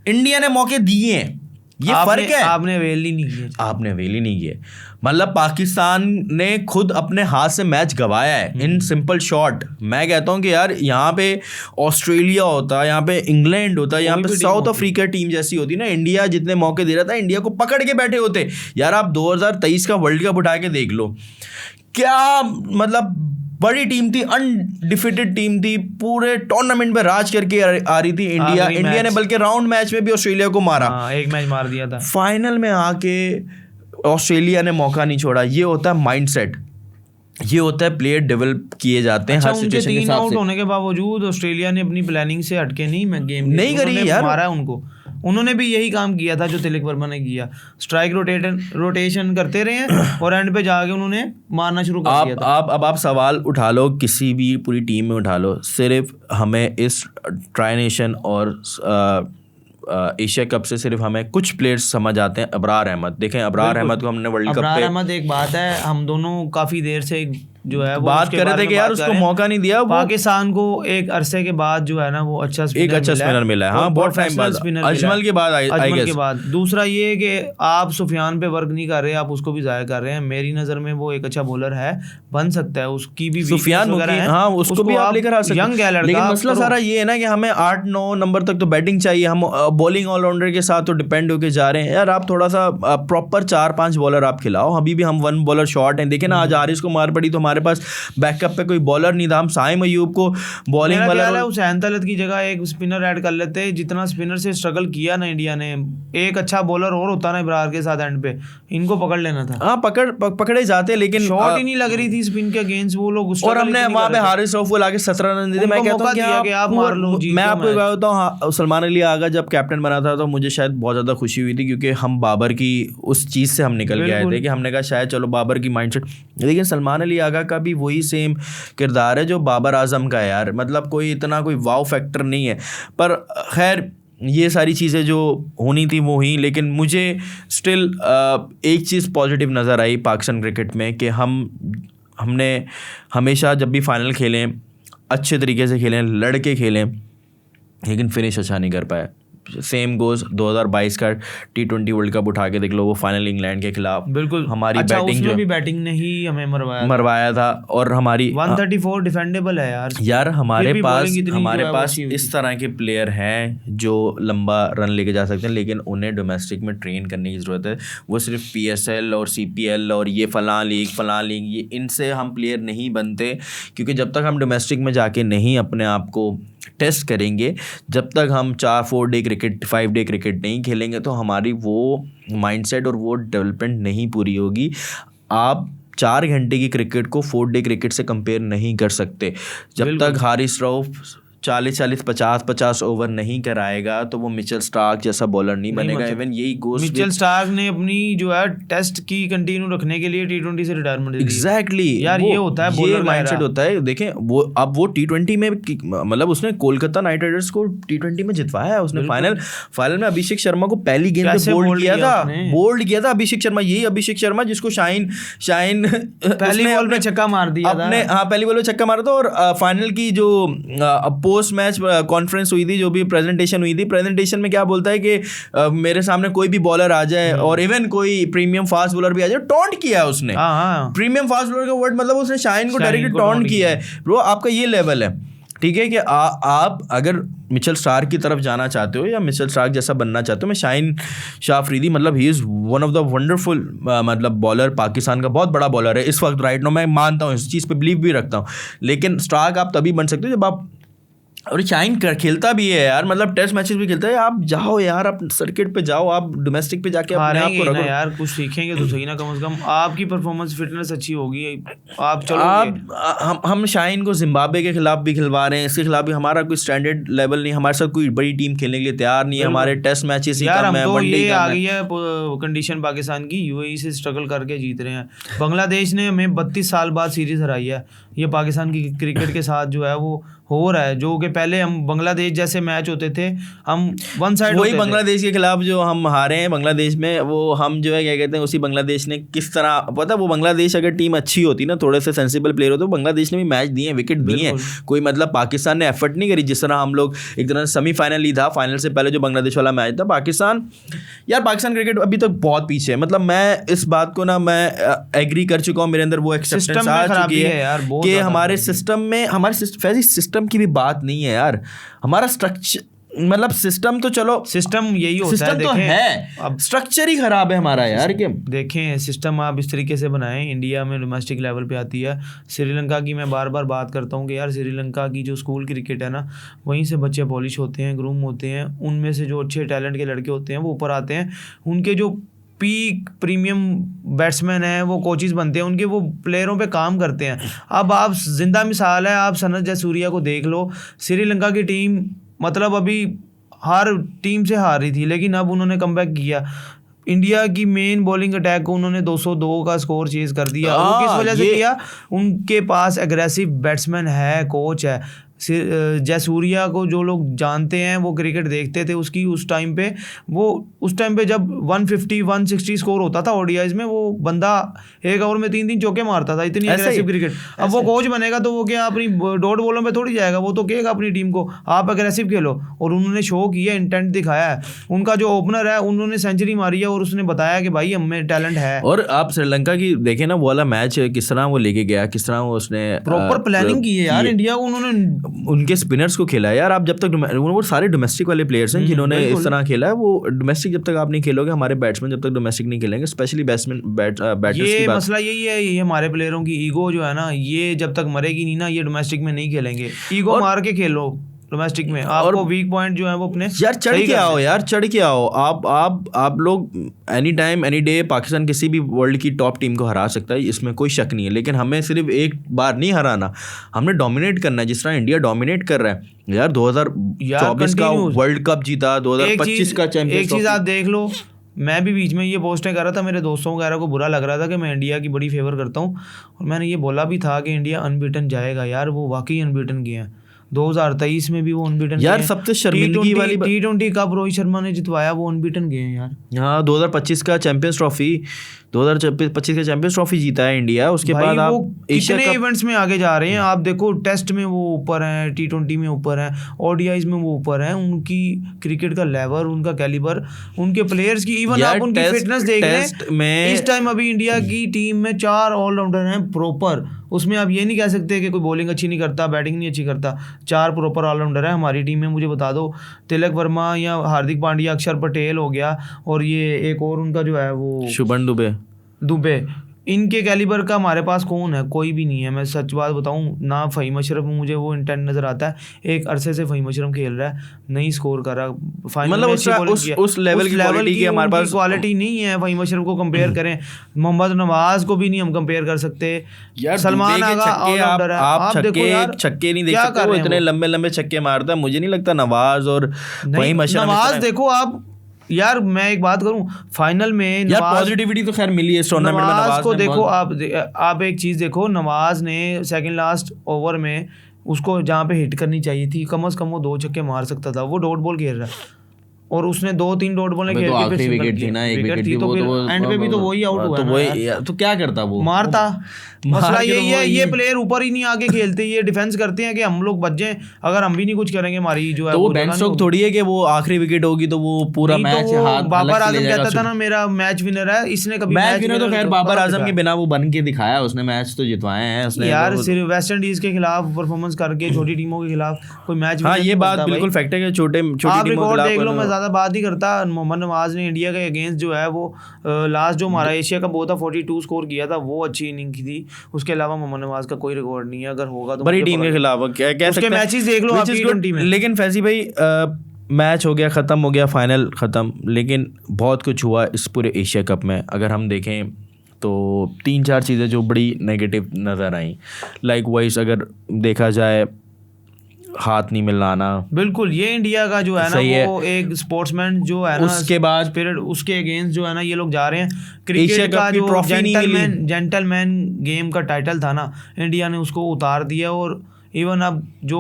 इंडिया ने मौके दिए हैं, ये फर्क है। आपने अवेल ही नहीं किए, आपने अवेल ही नहीं किए। मतलब पाकिस्तान ने खुद अपने हाथ से मैच गवाया है इन सिंपल शॉट। मैं कहता हूँ कि यार यहाँ पे ऑस्ट्रेलिया होता, यहाँ पे इंग्लैंड होता, यहाँ पे साउथ अफ्रीका टीम जैसी होती ना, इंडिया जितने मौके दे रहा था, इंडिया को पकड़ के बैठे होते यार। आप 2023 का वर्ल्ड कप उठा के देख लो, क्या मतलब बड़ी टीम थी, अनडिफिटेड टीम थी, पूरे टूर्नामेंट में राज करके आ रही थी इंडिया। इंडिया ने बल्कि राउंड मैच में भी ऑस्ट्रेलिया को मारा, एक मैच मार दिया था। फाइनल में आके ऑस्ट्रेलिया ने मौका नहीं छोड़ा। ये होता है माइंडसेट, ये होता है प्लेयर डेवलप किए जाते हैं हर सिचुएशन के हिसाब से। 3 आउट होने के बावजूद ऑस्ट्रेलिया ने अपनी प्लानिंग से हटके गेम नहीं करी यार, मारा उनको। उन्होंने भी यही काम किया था जो तिलक वर्मा ने किया, स्ट्राइक रोटेशन करते रहे और एंड पे जाके उन्होंने मारना शुरू कर दिया था। अब आप सवाल उठा लो, किसी भी पूरी टीम में उठा लो, सिर्फ हमें इस ट्राई नेशन और एशिया कप से सिर्फ हमें कुछ प्लेयर्स समझ आते हैं। अबरार अहमद, देखें अबरार अहमद को हमने वर्ल्ड कप पे, अबरार अहमद एक बात है, हम दोनों काफी देर से जो है वो बात कर रहे थे कि यार उसको मौका नहीं दिया। पाकिस्तान को एक अरसे के बाद जो है ना वो अच्छा स्पिनर मिला है। हाँ, बहुत टाइम बाद, अजमल के बाद, अजमल के बाद। दूसरा ये कि आप सुफियान पे वर्क नहीं कर रहे, आप उसको भी जाया कर रहे हैं। मेरी नजर में वो एक अच्छा बॉलर है, बन सकता है, उसकी भी सुफियान वगैरह है, हाँ उसको भी आप लेकर आ सकते हैं। लेकिन मसला सारा ये है ना कि हमें 8-9 नंबर तक तो बैटिंग चाहिए, हम बॉलिंग ऑलराउंडर के साथ तो डिपेंड होके जा रहे हैं यार। आप थोड़ा सा प्रॉपर 4-5 बॉलर आप खिलाओ। अभी भी हम 1 बॉलर शॉर्ट हैं। देखे ना आज हारिस को मार पड़ी तो हमारे पास बैकअप पे कोई बॉलर नहीं था। हम साइम अयूब को बॉलिंग वाला, हुसैन तलत की जगह एक स्पिनर ऐड कर लेते। जितना स्पिनर से स्ट्रगल किया ना इंडिया ने, एक अच्छा बॉलर और होता ना इब्रार के साथ एंड पे, इनको पकड़ लेना था। हाँ पकड़े जाते, लेकिन शॉट ही नहीं लग रही थी स्पिन के अगेंस्ट वो लोग। और हमने वहां पे हारिस रऊफ को लाके 17 रन दिए। मैं कहता हूं कि आप मार लो। मैं आपको बताता हूं, सलमान अली आगा जब कैप्टन बना था तो मुझे शायद बहुत ज्यादा खुशी हुई थी, क्योंकि हम बाबर की उस चीज से हम निकल के आए थे कि हमने कहा शायद चलो बाबर की माइंडसेट। लेकिन सलमान अली आगा का भी वही सेम किरदार है जो बाबर आजम का है यार। मतलब कोई इतना कोई वाव फैक्टर नहीं है, पर खैर ये सारी चीज़ें जो होनी थी वो ही। लेकिन मुझे स्टिल एक चीज़ पॉजिटिव नज़र आई पाकिस्तान क्रिकेट में कि हमने हमेशा जब भी फाइनल खेलें अच्छे तरीके से खेलें, लड़के खेलें, लेकिन फिनिश अच्छा नहीं कर पाए। सेम गोज 2022 का T20 वर्ल्ड कप उठा के देख लो, वो फाइनल इंग्लैंड के खिलाफ बिल्कुल हमारी अच्छा, बैटिंग उसमें भी बैटिंग ने ही हमें मरवाया था। और हमारी 134 डिफेंडेबल है यार हमारे पास इस तरह के प्लेयर हैं जो लंबा रन लेके जा सकते हैं, लेकिन उन्हें डोमेस्टिक में ट्रेन करने की ज़रूरत है। वो सिर्फ PSL और CPL और ये फ़लाँ लीग ये इनसे हम प्लेयर नहीं बनते, क्योंकि जब तक हम डोमेस्टिक में जाके नहीं अपने आप को टेस्ट करेंगे, जब तक हम 4-4 डे क्रिकेट 5 डे क्रिकेट नहीं खेलेंगे, तो हमारी वो माइंडसेट और वो डेवलपमेंट नहीं पूरी होगी। आप 4 घंटे की क्रिकेट को 4 डे क्रिकेट से कंपेयर नहीं कर सकते। जब तक हारिस रऊफ 40-40 50-50 ओवर नहीं कराएगा तो वो मिचेल स्टार्क जैसा बॉलर नहीं बनेगा। इवन यही गोस मिचेल स्टार्क ने अपनी जो है टेस्ट की कंटिन्यू रखने के लिए T20 से रिटायरमेंट दी। एग्जैक्टली यार ये होता है, ये माइंडसेट होता है। देखें वो अब वो T20 में मतलब उसने कोलकाता नाइट राइडर्स को T20 में जितवाया है उसने। फाइनल में अभिषेक शर्मा को पहली गेंद पे बोल्ड किया था अभिषेक शर्मा। यही अभिषेक शर्मा जिसको शाइन पहली बॉल पे छक्का मार दिया था। हाँ पहली बॉल पे छक्का मारा था। और फाइनल की जो पोस्ट मैच कॉन्फ्रेंस हुई थी, जो भी प्रेजेंटेशन हुई थी, प्रेजेंटेशन में क्या बोलता है कि मेरे सामने कोई भी बॉलर आ जाए और इवन कोई प्रीमियम फास्ट बॉलर भी आ जाए, टॉन्ट किया है उसने। प्रीमियम फास्ट बॉलर का वर्ड मतलब उसने शाइन को डायरेक्टली टॉन्ट किया है। ब्रो आपका ये लेवल है, ठीक है, कि आप अगर मिचेल स्टार्क की तरफ जाना चाहते हो या मिचेल स्टार्क जैसा बनना चाहते हो, मैं शाहीन शाह अफरीदी मतलब he is one of the wonderful मतलब बॉलर, पाकिस्तान का बहुत बड़ा बॉलर है इस वक्त राइट नाउ। मैं मानता हूँ, इस चीज़ पे बिलीव भी रखता हूँ। लेकिन स्टार्क आप तभी बन सकते हो जब आप और शाइन खेलता भी है यार, मतलब टेस्ट मैचेस भी खेलता है। आप जाओ यार, आप सर्किट पे जाओ, आप डोमेस्टिक पे जाके अपने आप को हारेंगे ना रखो यार, कुछ सीखेंगे तो सही ना, कम से कम आपकी परफॉर्मेंस फिटनेस अच्छी होगी, आप चलो। हम शाइन को जिम्बाब्वे के खिलाफ भी खिलवा रहे हैं, इसके खिलाफ भी हमारा कोई स्टैंडर्ड लेवल नहीं, हमारे साथ कोई बड़ी टीम खेलने के लिए तैयार नहीं है, हमारे टेस्ट मैचेस ही यार कम हम है, तो वनडे ये कम आ है। गई है कंडीशन पाकिस्तान की, यूएई से स्ट्रगल करके जीत रहे हैं। बांग्लादेश ने हमें 32 साल बाद सीरीज हराई है। ये पाकिस्तान की क्रिकेट के साथ जो है वो हो रहा है, जो कि पहले हम बांग्लादेश जैसे मैच होते थे, हम वन साइड वही बांग्लादेश के खिलाफ जो हम हारे हैं बांग्लादेश में, वो हम जो है क्या कहते हैं, उसी बांग्लादेश ने किस तरह, पता वो बांग्लादेश अगर टीम अच्छी होती ना, थोड़े से सेंसिबल प्लेयर होते, तो बांग्लादेश ने भी मैच दिए हैं, विकेट दिए हैं, कोई मतलब पाकिस्तान ने एफर्ट नहीं करी जिस तरह हम लोग एक तरह सेमीफाइनल ही था, फाइनल से पहले जो बांग्लादेश वाला मैच था। पाकिस्तान क्रिकेट अभी तक बहुत पीछे है, मतलब मैं इस बात को ना मैं एग्री कर चुका हूँ, मेरे अंदर वो एक्सेप्टेंस आ चुकी है कि हमारे सिस्टम में, हमारे सिस्टम की भी बात नहीं है यार, हमारा स्ट्रक्चर, मतलब सिस्टम तो चलो सिस्टम यही होता सिस्टम है, तो है, अब स्ट्रक्चर ही खराब है हमारा यार। कि देखें सिस्टम आप इस तरीके से बनाएं, इंडिया में डोमेस्टिक लेवल पे आती है। श्रीलंका की मैं बार बार बात करता हूँ कि यार श्रीलंका की जो स्कूल क्रिकेट है ना, वहीं से बच्चे पॉलिश होते हैं, ग्रूम होते हैं, उनमें से जो अच्छे टैलेंट के लड़के होते हैं वो ऊपर आते हैं, उनके जो पीक प्रीमियम बैट्समैन हैं वो कोचेस बनते हैं, उनके वो प्लेयरों पे काम करते हैं। अब आप जिंदा मिसाल है, आप सनत जयसूर्या को देख लो, श्रीलंका की टीम मतलब अभी हर टीम से हार रही थी, लेकिन अब उन्होंने कमबैक किया। इंडिया की मेन बॉलिंग अटैक को उन्होंने 202 का स्कोर चेज कर दिया। वो किस वजह से किया? उनके पास एग्रेसिव बैट्समैन है, कोच है। जयसूर्या को जो लोग जानते हैं, वो क्रिकेट देखते थे उसकी उस टाइम पे जब 150 160 स्कोर होता था ओडीआईज में, वो बंदा एक ओवर में 3 चौके मारता था, इतनी एग्रेसिव क्रिकेट। अब वो कोच बनेगा तो वो क्या अपनी डॉट बॉलों पे थोड़ी जाएगा, वो तो कहेगा अपनी टीम को आप एग्रेसिव खेलो, और उन्होंने शो किया, इंटेंट दिखाया है। उनका जो ओपनर है उन्होंने सेंचुरी मारी है और उसने बताया कि भाई हमें टैलेंट है। और आप श्रीलंका की देखें ना, वो वाला मैच किस तरह वो लेके गया, किस तरह वो उसने प्रॉपर प्लानिंग की है यार इंडिया को, उन्होंने उनके स्पिनर्स को खेला है यार। आप जब तक वो सारे डोमेस्टिक वाले प्लेयर्स हैं जिन्होंने इस तरह खेला है, वो डोमेस्टिक जब तक आप नहीं खेलोगे, हमारे बैट्समैन जब तक डोमेस्टिक नहीं खेलेंगे, स्पेशली बैटर्स ये मसला यही है, ये हमारे प्लेयरों की ईगो जो है ना, ये जब तक मरेगी नहीं ना, ये डोमेस्टिक में नहीं खेलेंगे। ईगो मार के खेलो डोमेस्टिक में, आपको वीक पॉइंट जो है वो अपने यार चढ़ के आओ यार, चढ़ के आओ। आप लोग any time any day Pakistan किसी भी वर्ल्ड की टॉप टीम को हरा सकता है, इसमें कोई शक नहीं है, लेकिन हमें सिर्फ एक बार नहीं हराना, हमने डोमिनेट करना है, जिस तरह इंडिया डोमिनेट कर रहा है यार। 2024 का वर्ल्ड कप जीता, 2025 का चैंपियंस। एक चीज आप देख लो, मैं भी बीच में ये पोस्टें कर रहा था, मेरे दोस्तों वगैरह को बुरा लग रहा था कि मैं इंडिया की बड़ी फेवर करता हूँ, और मैंने ये बोला भी था कि इंडिया अनबीटन जाएगा यार, वो वाकई अनबीटन गए हैं। 2023 में भी वो अनबीटन यार, सबसे शर्मिंदगी वाली T20 कप रोहित शर्मा ने जितवाया, वो अनबीटन गए हैं यार। हाँ, 2025 का चैंपियंस ट्रॉफी जीता है इंडिया। उसके बाद आप कितने इवेंट्स में आगे जा रहे हैं। आप देखो टेस्ट में वो ऊपर हैं, T20 में ऊपर हैं, ओडीआईज में वो ऊपर हैं। उनकी क्रिकेट का लेवल, उनका कैलिबर, उनके प्लेयर्स की, इवन आप उनकी फिटनेस देख लें, इस टाइम अभी इंडिया की टीम में 4 ऑलराउंडर हैं प्रॉपर। उसमें आप ये नहीं कह सकते कि कोई बॉलिंग अच्छी नहीं करता, बैटिंग नहीं अच्छी करता। 4 प्रॉपर ऑलराउंडर है हमारी टीम में। मुझे बता दो, तिलक वर्मा या हार्दिक पांड्या, अक्षर पटेल हो गया, और ये एक और उनका जो है वो शुभन दुबे, इनके कैलिबर का हमारे पास कौन है? कोई भी नहीं है। मैं सच बात बताऊं ना, फ़हीम अशरफ में मुझे वो इंटेंट नज़र आता है। एक अरसे से फ़हीम अशरफ खेल रहा है, नहीं स्कोर कर रहा, फाइनल मतलब उस लेवल की क्वालिटी की हमारे पास क्वालिटी नहीं है। फ़हीम अशरफ को कंपेयर करें, मोहम्मद नवाज को भी नहीं हम कंपेयर कर सकते। सलमान आगा ऑलराउंडर है, आप देखो यार, छक्के नहीं देख सकते, वो इतने लंबे लंबे छक्के मारता है। मुझे नहीं लगता नवाज और फ़हीम अशरफ, नवाज देखो आप यार, मैं एक बात करूं, फाइनल में यार पॉजिटिविटी तो खैर मिली है इस टूर्नामेंट में। नवाज को देखो आप एक चीज देखो, नवाज ने सेकंड लास्ट ओवर में उसको जहां पे हिट करनी चाहिए थी, कम से कम वो 2 छक्के मार सकता था। वो डॉट बॉल खेल रहा है, और उसने 2-3 डॉट बॉल खेल के फिर विकेट थी ना, एक विकेट थी, तो एंड पे भी तो वही आउट हुआ ना। तो क्या करता वो, मारता। मसला यही है, ये प्लेयर ऊपर ही नहीं आके खेलते, ये डिफेंस करते हैं कि हम लोग बच जाएं, अगर हम भी नहीं कुछ करेंगे हमारी जो है तो वो बेन स्टोक्स थोड़ी है कि वो आखिरी विकेट होगी तो वो पूरा मैच हाथ। बाबर आजम कहता था ना मेरा मैच विनर है, इसने कभी मैच विनर तो खैर बाबर आजम के बिना वो बन के दिखाया, उसने मैच तो जितवाए हैं उसने यार। सिर्फ वेस्ट इंडीज के खिलाफ परफॉर्मेंस करके छोटी टीमों के खिलाफ कोई मैच। हाँ, ये बात बिल्कुल फैक्ट है कि छोटी टीमों के खिलाफ। देख लो, मैं ज़्यादा बात नहीं करता। मोहम्मद नवाज ने इंडिया के अगेंस्ट जो है वो लास्ट जो हमारा एशिया कप वो था 42 स्कोर किया था, वो अच्छी इनिंग थी। उसके अलावा मोहम्मद नवाज का कोई रिकॉर्ड नहीं है, अगर होगा तो बड़ी टीम के खिलाफ क्या कह सकते हैं, मैचेस देख लो आप T20 में। लेकिन फैजी भाई मैच हो गया, ख़त्म हो गया, फाइनल ख़त्म, लेकिन बहुत कुछ हुआ इस पूरे एशिया कप में। अगर हम देखें तो 3-4 चीज़ें जो बड़ी नेगेटिव नज़र आई, लाइक वाइज अगर देखा जाए हाथ नहीं मिलाना, बिल्कुल ये इंडिया का जो है ना वो एक स्पोर्ट्समैन जो है ना, उसके बाद स्पिरिट उसके अगेंस्ट जो है ना ये लोग जा रहे हैं। क्रिकेट का जो जेंटलमैन गेम का टाइटल था ना, इंडिया ने उसको उतार दिया। और इवन अब जो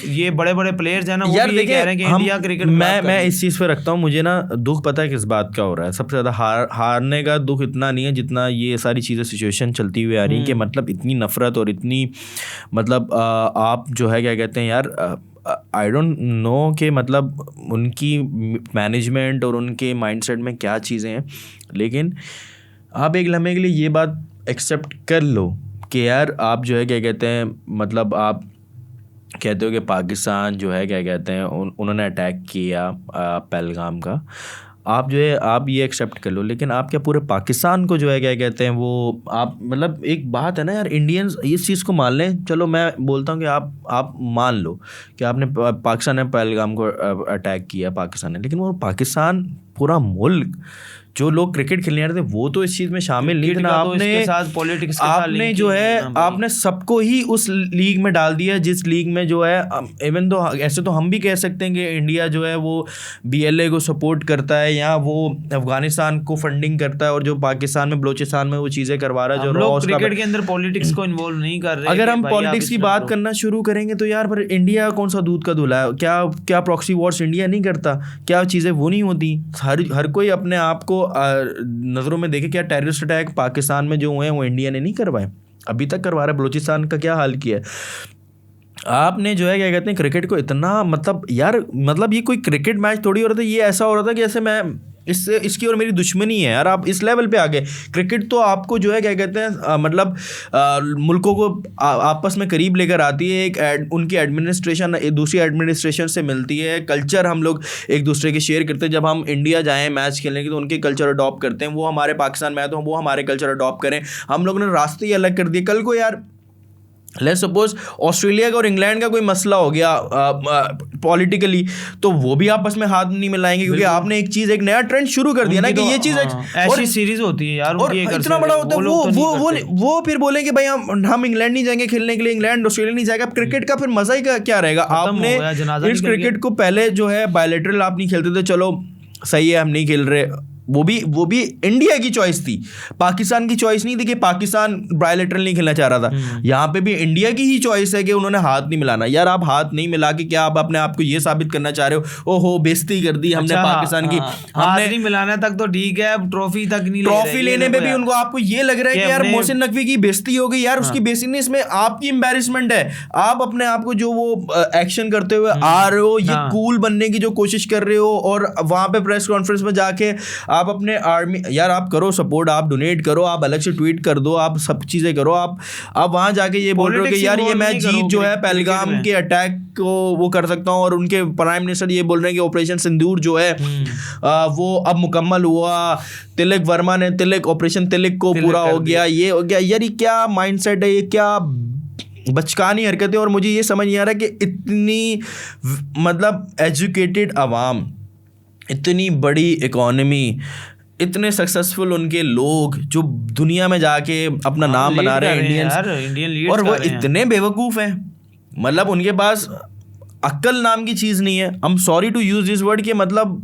ये बड़े बड़े प्लेयर्स हैं ना वो भी ये कह रहे हैं कि इंडिया क्रिकेट मैं इस चीज़ पे रखता हूँ, मुझे ना दुख पता है किस बात का हो रहा है। सबसे ज़्यादा हारने का दुख इतना नहीं है जितना ये सारी चीज़ें सिचुएशन चलती हुई आ रही है कि मतलब इतनी नफरत और इतनी मतलब आप जो है क्या कहते हैं यार, आई डोंट नो कि मतलब उनकी मैनेजमेंट और उनके माइंडसेट में क्या चीज़ें हैं, लेकिन आप एक लम्हे के लिए ये बात एक्सेप्ट कर लो कि यार आप जो है क्या कहते हैं, मतलब आप कहते हो कि पाकिस्तान जो है क्या कहते हैं उन्होंने अटैक किया पहलगाम का, आप जो है आप ये एक्सेप्ट कर लो, लेकिन आप क्या पूरे पाकिस्तान को जो है क्या कहते हैं वो आप मतलब एक बात है ना यार, इंडियंस इस चीज़ को मान लें। चलो मैं बोलता हूँ कि आप मान लो कि आपने पाकिस्तान ने पहलगाम को अटैक किया पाकिस्तान ने, लेकिन वो पाकिस्तान पूरा मुल्क जो लोग क्रिकेट खेलने आ रहे थे वो तो इस चीज़ में शामिल नहीं थे ना। आपने जो है आपने सबको ही उस लीग में डाल दिया जिस लीग में जो है, इवन तो ऐसे तो हम भी कह सकते हैं कि इंडिया जो है वो BLA को सपोर्ट करता है या वो अफगानिस्तान को फंडिंग करता है, और जो पाकिस्तान में बलूचिस्तान में वो चीज़ें करवा रहा है, जो क्रिकेट के अंदर पॉलिटिक्स को इन्वॉल्व नहीं कर रहे। अगर हम पॉलिटिक्स की बात करना शुरू करेंगे तो यार पर इंडिया कौन सा दूध का धुला है? क्या प्रॉक्सी वॉर्स इंडिया नहीं करता? क्या चीज़ें वो नहीं होती? हर कोई अपने आप को नज़रों में देखे। क्या टेररिस्ट अटैक पाकिस्तान में जो हुए हैं वो इंडिया ने नहीं करवाए? अभी तक करवा रहा है। बलूचिस्तान का क्या हाल किया है आपने? जो है क्या कहते हैं क्रिकेट को इतना मतलब यार, मतलब ये कोई क्रिकेट मैच थोड़ी हो रहा था, ये ऐसा हो रहा था कि ऐसे मैं इसकी और मेरी दुश्मनी है यार। आप इस लेवल पे आ गए। क्रिकेट तो आपको जो है क्या कहते हैं मतलब मुल्कों को आपस में करीब लेकर आती है। उनकी एडमिनिस्ट्रेशन एक दूसरी एडमिनिस्ट्रेशन से मिलती है। कल्चर हम लोग एक दूसरे के शेयर करते हैं। जब हम इंडिया जाएँ मैच खेलने के तो उनके कल्चर अडॉप्ट करते हैं, वो हमारे पाकिस्तान में आए तो वो हमारे कल्चर अडॉप्ट करें। हम लोगों ने रास्ते ही अलग कर दिए। कल को यार लेट्स सपोज ऑस्ट्रेलिया का और इंग्लैंड का कोई मसला हो गया पॉलिटिकली, तो वो भी आपस में हाथ नहीं मिलाएंगे, क्योंकि आपने एक नया ट्रेंड शुरू कर दिया ना कि ये चीज़ ऐसी सीरीज होती है यार, और इतना बड़ा होता है। वो फिर बोलेंगे भाई हम इंग्लैंड नहीं जाएंगे खेलने के लिए, इंग्लैंड ऑस्ट्रेलिया नहीं जाएगा। क्रिकेट का फिर मजा ही क्या रहेगा? आपने इस क्रिकेट को पहले जो है बायलैटरल आप नहीं खेलते थे, चलो सही है हम नहीं खेल रहे, वो भी इंडिया की चॉइस थी, पाकिस्तान की चॉइस नहीं थी कि पाकिस्तान बायलैटरल नहीं खेलना चाह रहा था। यहाँ पे भी इंडिया की ही चॉइस है कि उन्होंने हाथ नहीं मिलाना। यार आप हाथ नहीं मिला के क्या आप अपने आप को ये साबित करना चाह रहे हो? ओहो बेइज्जती कर दी हमने पाकिस्तान की। हाथ नहीं मिलाना तक तो ठीक है, ट्रॉफी तक नहीं, ट्रॉफी लेने में भी उनको आपको ये लग रहा है कि यार मोहसिन नकवी की बेइज्जती हो गई। यार उसकी बेइज्जती नहीं, इसमें आपकी एम्बैरेसमेंट है। आप अपने आप को जो वो एक्शन करते हुए आ रहे हो, ये कूल बनने की जो कोशिश कर रहे हो, और वहां पे प्रेस कॉन्फ्रेंस में जाके आप अपने आर्मी, यार आप करो सपोर्ट, आप डोनेट करो, आप अलग से ट्वीट कर दो, आप सब चीजें करो। आप वहां जाके ये बोल रहे हो कि यार ये मैं जीत जो है पहलगाम के अटैक को वो कर सकता हूँ, और उनके प्राइम मिनिस्टर ये बोल रहे हैं कि ऑपरेशन सिंदूर जो है वो अब मुकम्मल हुआ। तिलक वर्मा ने ऑपरेशन तिलक को पूरा हो गया, ये हो गया। यार ये क्या माइंडसेट है? ये क्या बचकानी हरकतें? और मुझे ये समझ नहीं आ रहा कि इतनी मतलब एजुकेटेड आवाम, इतनी बड़ी इकोनॉमी, इतने सक्सेसफुल उनके लोग जो दुनिया में जाके अपना नाम बना रहे हैं, इंडियन, और वो इतने बेवकूफ़ हैं। मतलब उनके पास अक्ल नाम की चीज़ नहीं है। I am sorry to use this word कि मतलब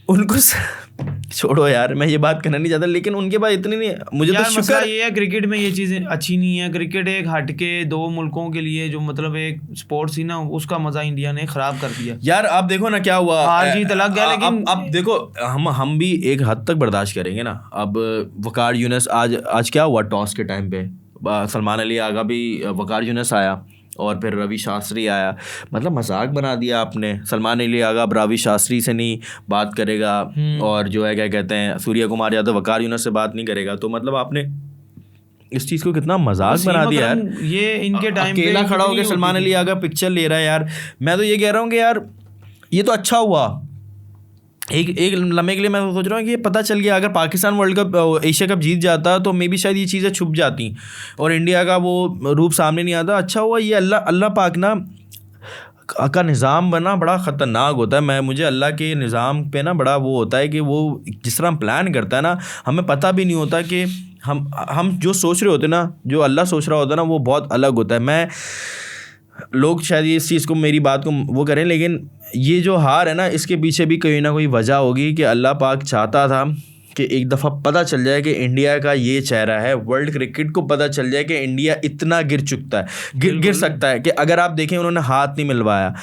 उनको छोड़ो यार, मैं ये बात करना नहीं चाहता, लेकिन उनके पास इतनी नहीं है। मुझे तो शुक्र ये है क्रिकेट में ये चीज़ें अच्छी नहीं है। क्रिकेट एक हटके दो मुल्कों के लिए जो मतलब एक स्पोर्ट्स ही ना, उसका मजा इंडिया ने खराब कर दिया यार। आप देखो ना क्या हुआ, हार जीत लग गया। लेकिन अब देखो हम भी एक हद तक बर्दाश्त करेंगे ना। अब वकार यूनुस आज क्या हुआ, टॉस के टाइम पे सलमान अली आगा भी, वकार यूनुस आया और फिर रवि शास्त्री आया। मतलब मजाक बना दिया आपने। सलमान अली आगा अब रवि शास्त्री से नहीं बात करेगा, और जो है क्या कहते हैं सूर्य कुमार यादव वकार यूनुस से बात नहीं करेगा। तो मतलब आपने इस चीज़ को कितना मजाक बना दिया यार। ये इनके टाइम पे अकेला खड़ा होकर सलमान अली आगा पिक्चर ले रहा है यार। मैं तो ये कह रहा हूँ कि यार ये तो अच्छा हुआ एक लम्हे के लिए मैं सोच रहा हूँ कि ये पता चल गया, अगर Pakistan World Cup Asia Cup जीत जाता तो मे बी शायद ये चीज़ें छुप जाती और इंडिया का वो रूप सामने नहीं आता। अच्छा हुआ ये अल्लाह पाक ना का निज़ाम बना बड़ा ख़तरनाक होता है। मुझे अल्लाह के निज़ाम पे ना बड़ा वो होता है कि वो जिस तरह प्लान करता है ना, हमें पता भी नहीं होता कि हम जो सोच रहे होते हैं ना, जो अल्लाह सोच रहा होता है ना, वो बहुत अलग होता है। लोग शायद ये इस चीज़ को, मेरी बात को वो करें, लेकिन ये जो हार है ना, इसके पीछे भी कोई ना कोई वजह होगी कि अल्लाह पाक चाहता था कि एक दफ़ा पता चल जाए कि इंडिया का ये चेहरा है, वर्ल्ड क्रिकेट को पता चल जाए कि इंडिया इतना गिर चुकता है, गिर सकता है। कि अगर आप देखें उन्होंने हाथ नहीं मिलवाया,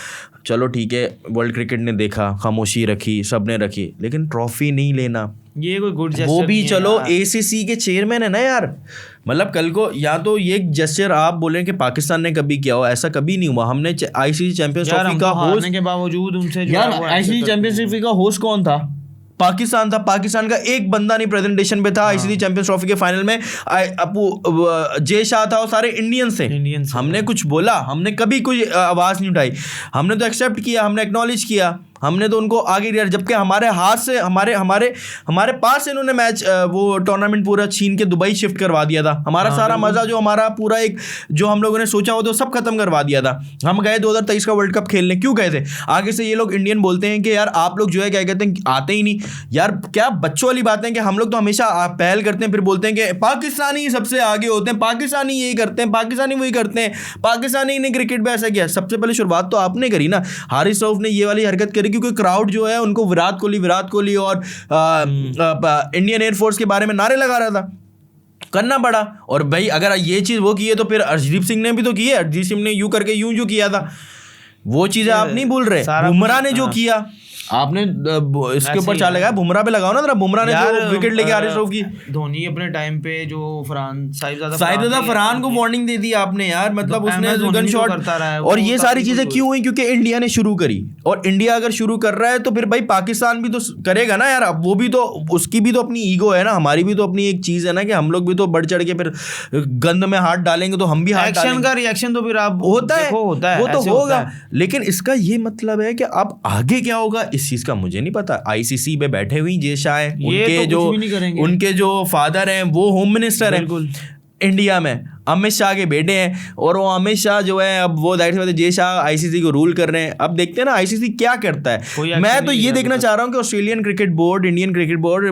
चलो ठीक है, वर्ल्ड क्रिकेट ने देखा, खामोशी रखी, सब ने रखी, लेकिन ट्रॉफी नहीं लेना ये कोई गुड जेस्चर वो भी नहीं चलो है ACC के चेयरमैन है ना यार। मतलब कल को या तो ये जेस्चर आप बोलें कि पाकिस्तान ने कभी किया हो, ऐसा कभी नहीं हुआ। हमने ICC चैंपियंस ट्रॉफी का होस्ट के बावजूद उनसे जो यार, है वो ICC चैंपियंस ट्रॉफी का होस्ट कौन था? पाकिस्तान था। पाकिस्तान का एक बंदा नहीं प्रेजेंटेशन पे था। ICC चैंपियंस ट्रॉफी के फाइनल में अपू जय शाह था और सारे इंडियंस थे। हमने कुछ बोला? हमने कभी कोई आवाज़ नहीं उठाई। हमने तो एक्सेप्ट किया, हमने एक्नॉलेज किया, हमने तो उनको आगे दिया, जबकि हमारे हाथ से हमारे पास से इन्होंने मैच वो टूर्नामेंट पूरा छीन के दुबई शिफ्ट करवा दिया था। हमारा सारा मज़ा जो हमारा पूरा एक जो हम लोगों ने सोचा हो तो सब खत्म करवा दिया था। हम गए 2023 का वर्ल्ड कप खेलने, क्यों गए थे? आगे से ये लोग इंडियन बोलते हैं कि यार आप लोग जो है क्या कहते हैं, आते ही नहीं। यार क्या बच्चों वाली बात है कि हम लोग तो हमेशा पहल करते हैं, फिर बोलते हैं कि पाकिस्तानी सबसे आगे होते हैं, पाकिस्तानी यही करते हैं, पाकिस्तानी वही करते हैं, पाकिस्तानी ने क्रिकेट में ऐसा किया। सबसे पहले शुरुआत तो आपने करी ना। हारिस रऊफ ने ये वाली हरकत करी क्योंकि क्राउड जो है उनको विराट कोहली और इंडियन एयरफोर्स के बारे में नारे लगा रहा था, करना पड़ा। और भाई अगर ये चीज़ वो की है तो फिर अर्शदीप सिंह ने भी तो की है। अर्शदीप सिंह ने यूं करके यूं किया था, वो चीज़ें आप नहीं भूल रहे। बुमराह ने जो किया, आपने इसके ऊपर चाल लगाया, बुमराह पे लगाओ ना जरा। बुमराह ने जो विकेट लेके हारिस रऊफ की, धोनी अपने टाइम पे जो साहिबजादा फरहान को वार्निंग दे दी आपने यार। मतलब उसने गन शॉट और ये सारी चीजें क्यों हुई? क्योंकि इंडिया ने शुरू करी, और इंडिया अगर शुरू कर रहा है तो फिर भाई पाकिस्तान भी तो करेगा ना यार। अब वो भी तो, उसकी भी तो अपनी ईगो है ना, हमारी भी तो अपनी एक चीज है ना कि हम लोग भी तो बढ़ चढ़ के फिर गंद में हाथ डालेंगे तो हम भी हाथ डालेंगे। का रिएक्शन तो फिर आप होता है वो तो होगा, लेकिन इसका ये मतलब है कि अब आगे क्या होगा इस चीज का मुझे नहीं पता। ICC पे बैठे हुई जय शाह हैं, उनके जो फादर हैं वो होम मिनिस्टर हैं इंडिया में, अमित शाह के बेटे हैं, और वो अमित शाह जो है अब वो जाहिर सी बात है जय शाह ICC को रूल कर रहे हैं। अब देखते हैं ना ICC क्या करता है। मैं तो ये देखना चाह रहा हूँ कि Australian cricket board, Indian cricket board,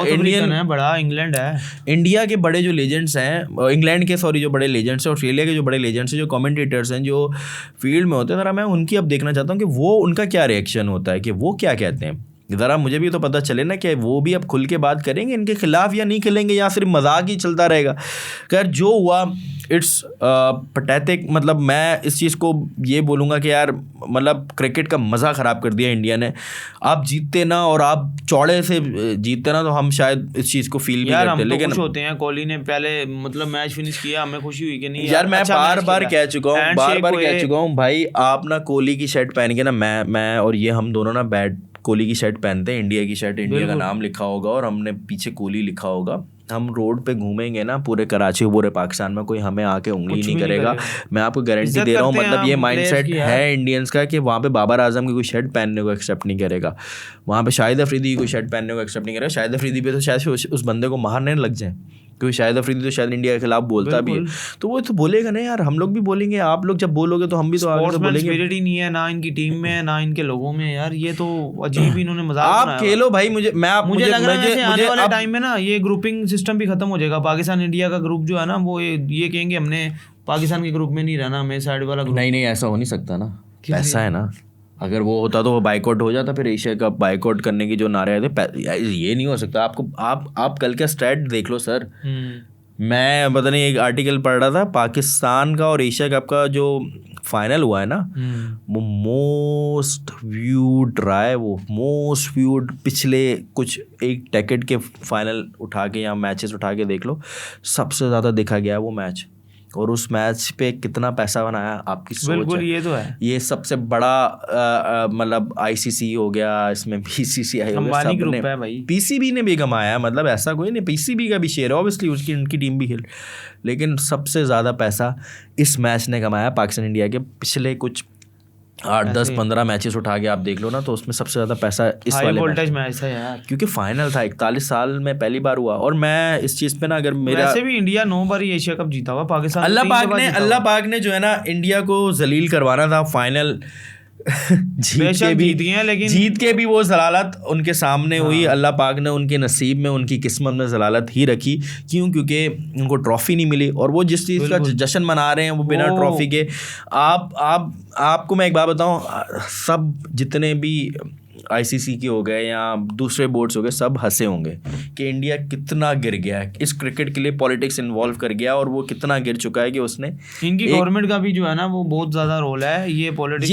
Indian है बड़ा, इंग्लैंड है, इंडिया के बड़े जो लेजेंड्स हैं, इंग्लैंड के जो बड़े लेजेंड्स हैं, ऑस्ट्रेलिया के जो बड़े लेजेंड्स हैं, जो कमेंटेटर्स हैं, जो फील्ड में होते हैं, ज़रा मैं उनकी अब देखना चाहता हूँ कि वो उनका क्या रिएक्शन होता है, कि वो क्या कहते हैं। ज़रा मुझे भी तो पता चले ना कि वो भी अब खुल के बात करेंगे इनके खिलाफ या नहीं खेलेंगे, या सिर्फ मजाक ही चलता रहेगा। खैर जो हुआ इट्स पैथेटिक। मतलब मैं इस चीज़ को ये बोलूँगा कि यार मतलब क्रिकेट का मज़ा ख़राब कर दिया इंडिया ने। आप जीतते ना और आप चौड़े से जीतते ना तो हम शायद इस चीज़ को फील भी करते, लेकिन खुश होते हैं। कोहली ने पहले मतलब मैच फिनिश किया, हमें खुशी हुई कि नहीं यार। मैं बार बार कह चुका हूँ भाई, आप ना कोहली की शर्ट पहन के ना, मैं और ये हम दोनों ना कोहली की शर्ट पहनते हैं, इंडिया की शर्ट, इंडिया का नाम लिखा होगा और हमने पीछे कोहली लिखा होगा। हम रोड पे घूमेंगे ना पूरे कराची, पूरे पाकिस्तान में, कोई हमें आके उंगली नहीं करेगा। मैं आपको गारंटी दे रहा हूँ। मतलब ये माइंडसेट है इंडियंस का कि वहाँ पे बाबर आजम की कोई शर्ट पहनने को एक्सेप्ट नहीं करेगा, वहाँ पे शाहिद अफरीदी की कोई शर्ट पहनने को एक्सेप्ट नहीं करेगा। शाहिद अफरीदी पे तो शायद उस बंदे को मारने लग जाए, क्योंकि शाहिद अफरीदी तो शायद इंडिया के खिलाफ बोलता भी है, तो वो तो बोलेगा ना यार। हम लोग भी बोलेंगे, आप लोग जब बोलोगे तो हम भी तो आगे से बोलेंगे। स्पिरिट ही नहीं है ना इनकी टीम में, ना इनके लोगों में यार। ये तो अजीब इन्होंने मजाक आप खेलो भाई। मुझे लग रहा है आने वाले टाइम में ना ये ग्रुपिंग सिस्टम भी खत्म हो जाएगा। पाकिस्तान इंडिया का ग्रुप जो है ना, वो ये कहेंगे हमने पाकिस्तान के ग्रुप में नहीं रहना, हमें साइड वाला ग्रुप। नहीं ऐसा हो नहीं सकता ना, ऐसा है ना। अगर वो होता तो वो बाइकआउट हो जाता, फिर एशिया कप बाइकआउट करने की जो नारे आए थे, ये नहीं हो सकता। आपको आप कल का स्टैट देख लो सर। मैं पता नहीं एक आर्टिकल पढ़ रहा था, पाकिस्तान का और एशिया कप का जो फाइनल हुआ है ना, वो मोस्ट व्यूड रहा है। वो मोस्ट व्यूड पिछले कुछ एक डेकेड के फाइनल उठा के या मैचेस उठा के देख लो, सबसे ज़्यादा देखा गया वो मैच। और उस मैच पे कितना पैसा बनाया आपकी सोच। बिल्कुल ये तो है। ये सबसे बड़ा मतलब ICC हो गया, इसमें BCCI हो गया, सब ग्रुप है भाई। PCB ने भी कमाया, मतलब ऐसा कोई नहीं, PCB का भी शेयर है ऑब्वियसली, उसकी उनकी टीम भी खेल, लेकिन सबसे ज़्यादा पैसा इस मैच ने कमाया पाकिस्तान इंडिया के पिछले कुछ 8-10-15 मैचेस उठा के आप देख लो ना, तो उसमें सबसे ज़्यादा पैसा इस हाई वाले वोल्टेज मैच था यार, क्योंकि फाइनल था 41 साल में पहली बार हुआ। और मैं इस चीज़ पे ना, अगर मेरा वैसे भी इंडिया 9 बार एशिया कप जीता हुआ, पाकिस्तान अल्लाह पाक ने जो है ना इंडिया को जलील करवाना था फाइनल जीत के भी वो जलालत उनके सामने हुई। अल्लाह पाक ने उनके नसीब में, उनकी किस्मत में जलालत ही रखी। क्योंकि उनको ट्रॉफी नहीं मिली, और वो जिस चीज़ का जश्न मना रहे हैं वो बिना ट्रॉफी के। आपको मैं एक बात बताऊं, सब जितने भी आईसीसी के हो गए या दूसरे बोर्ड्स हो गए, सब हंसे होंगे कि इंडिया कितना गिर गया है, इस क्रिकेट के लिए पॉलिटिक्स इन्वॉल्व कर गया, और वो कितना गिर चुका है कि उसने इनकी गवर्नमेंट का भी जो है ना वो बहुत ज़्यादा रोल है, ये पॉलिटिक्स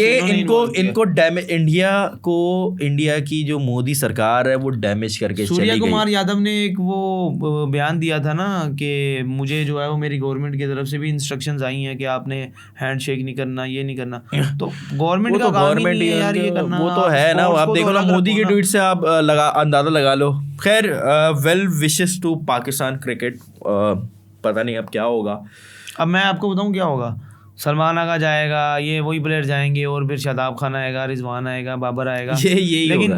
इनको डैमेज, इंडिया की जो मोदी सरकार है वो डैमेज करके चली गई। सूर्य कुमार यादव ने एक वो बयान दिया था ना कि मुझे जो है वो मेरी गवर्नमेंट की तरफ से भी इंस्ट्रक्शंस आई हैं कि आपने हैंडशेक नहीं करना, ये नहीं करना। तो गवर्नमेंट का काम ही नहीं है यार ये करना, वो तो है ना। आप देखो ना, मोदी के ट्वीट से आप अंदाजा लगा लो। खैर, well wishes to Pakistan cricket. पता नहीं अब क्या होगा। अब मैं आपको बताऊं क्या होगा। सलमान आगा जाएगा, ये वही प्लेयर जाएंगे, और फिर शादाब खान आएगा, रिजवान आएगा, बाबर आएगा।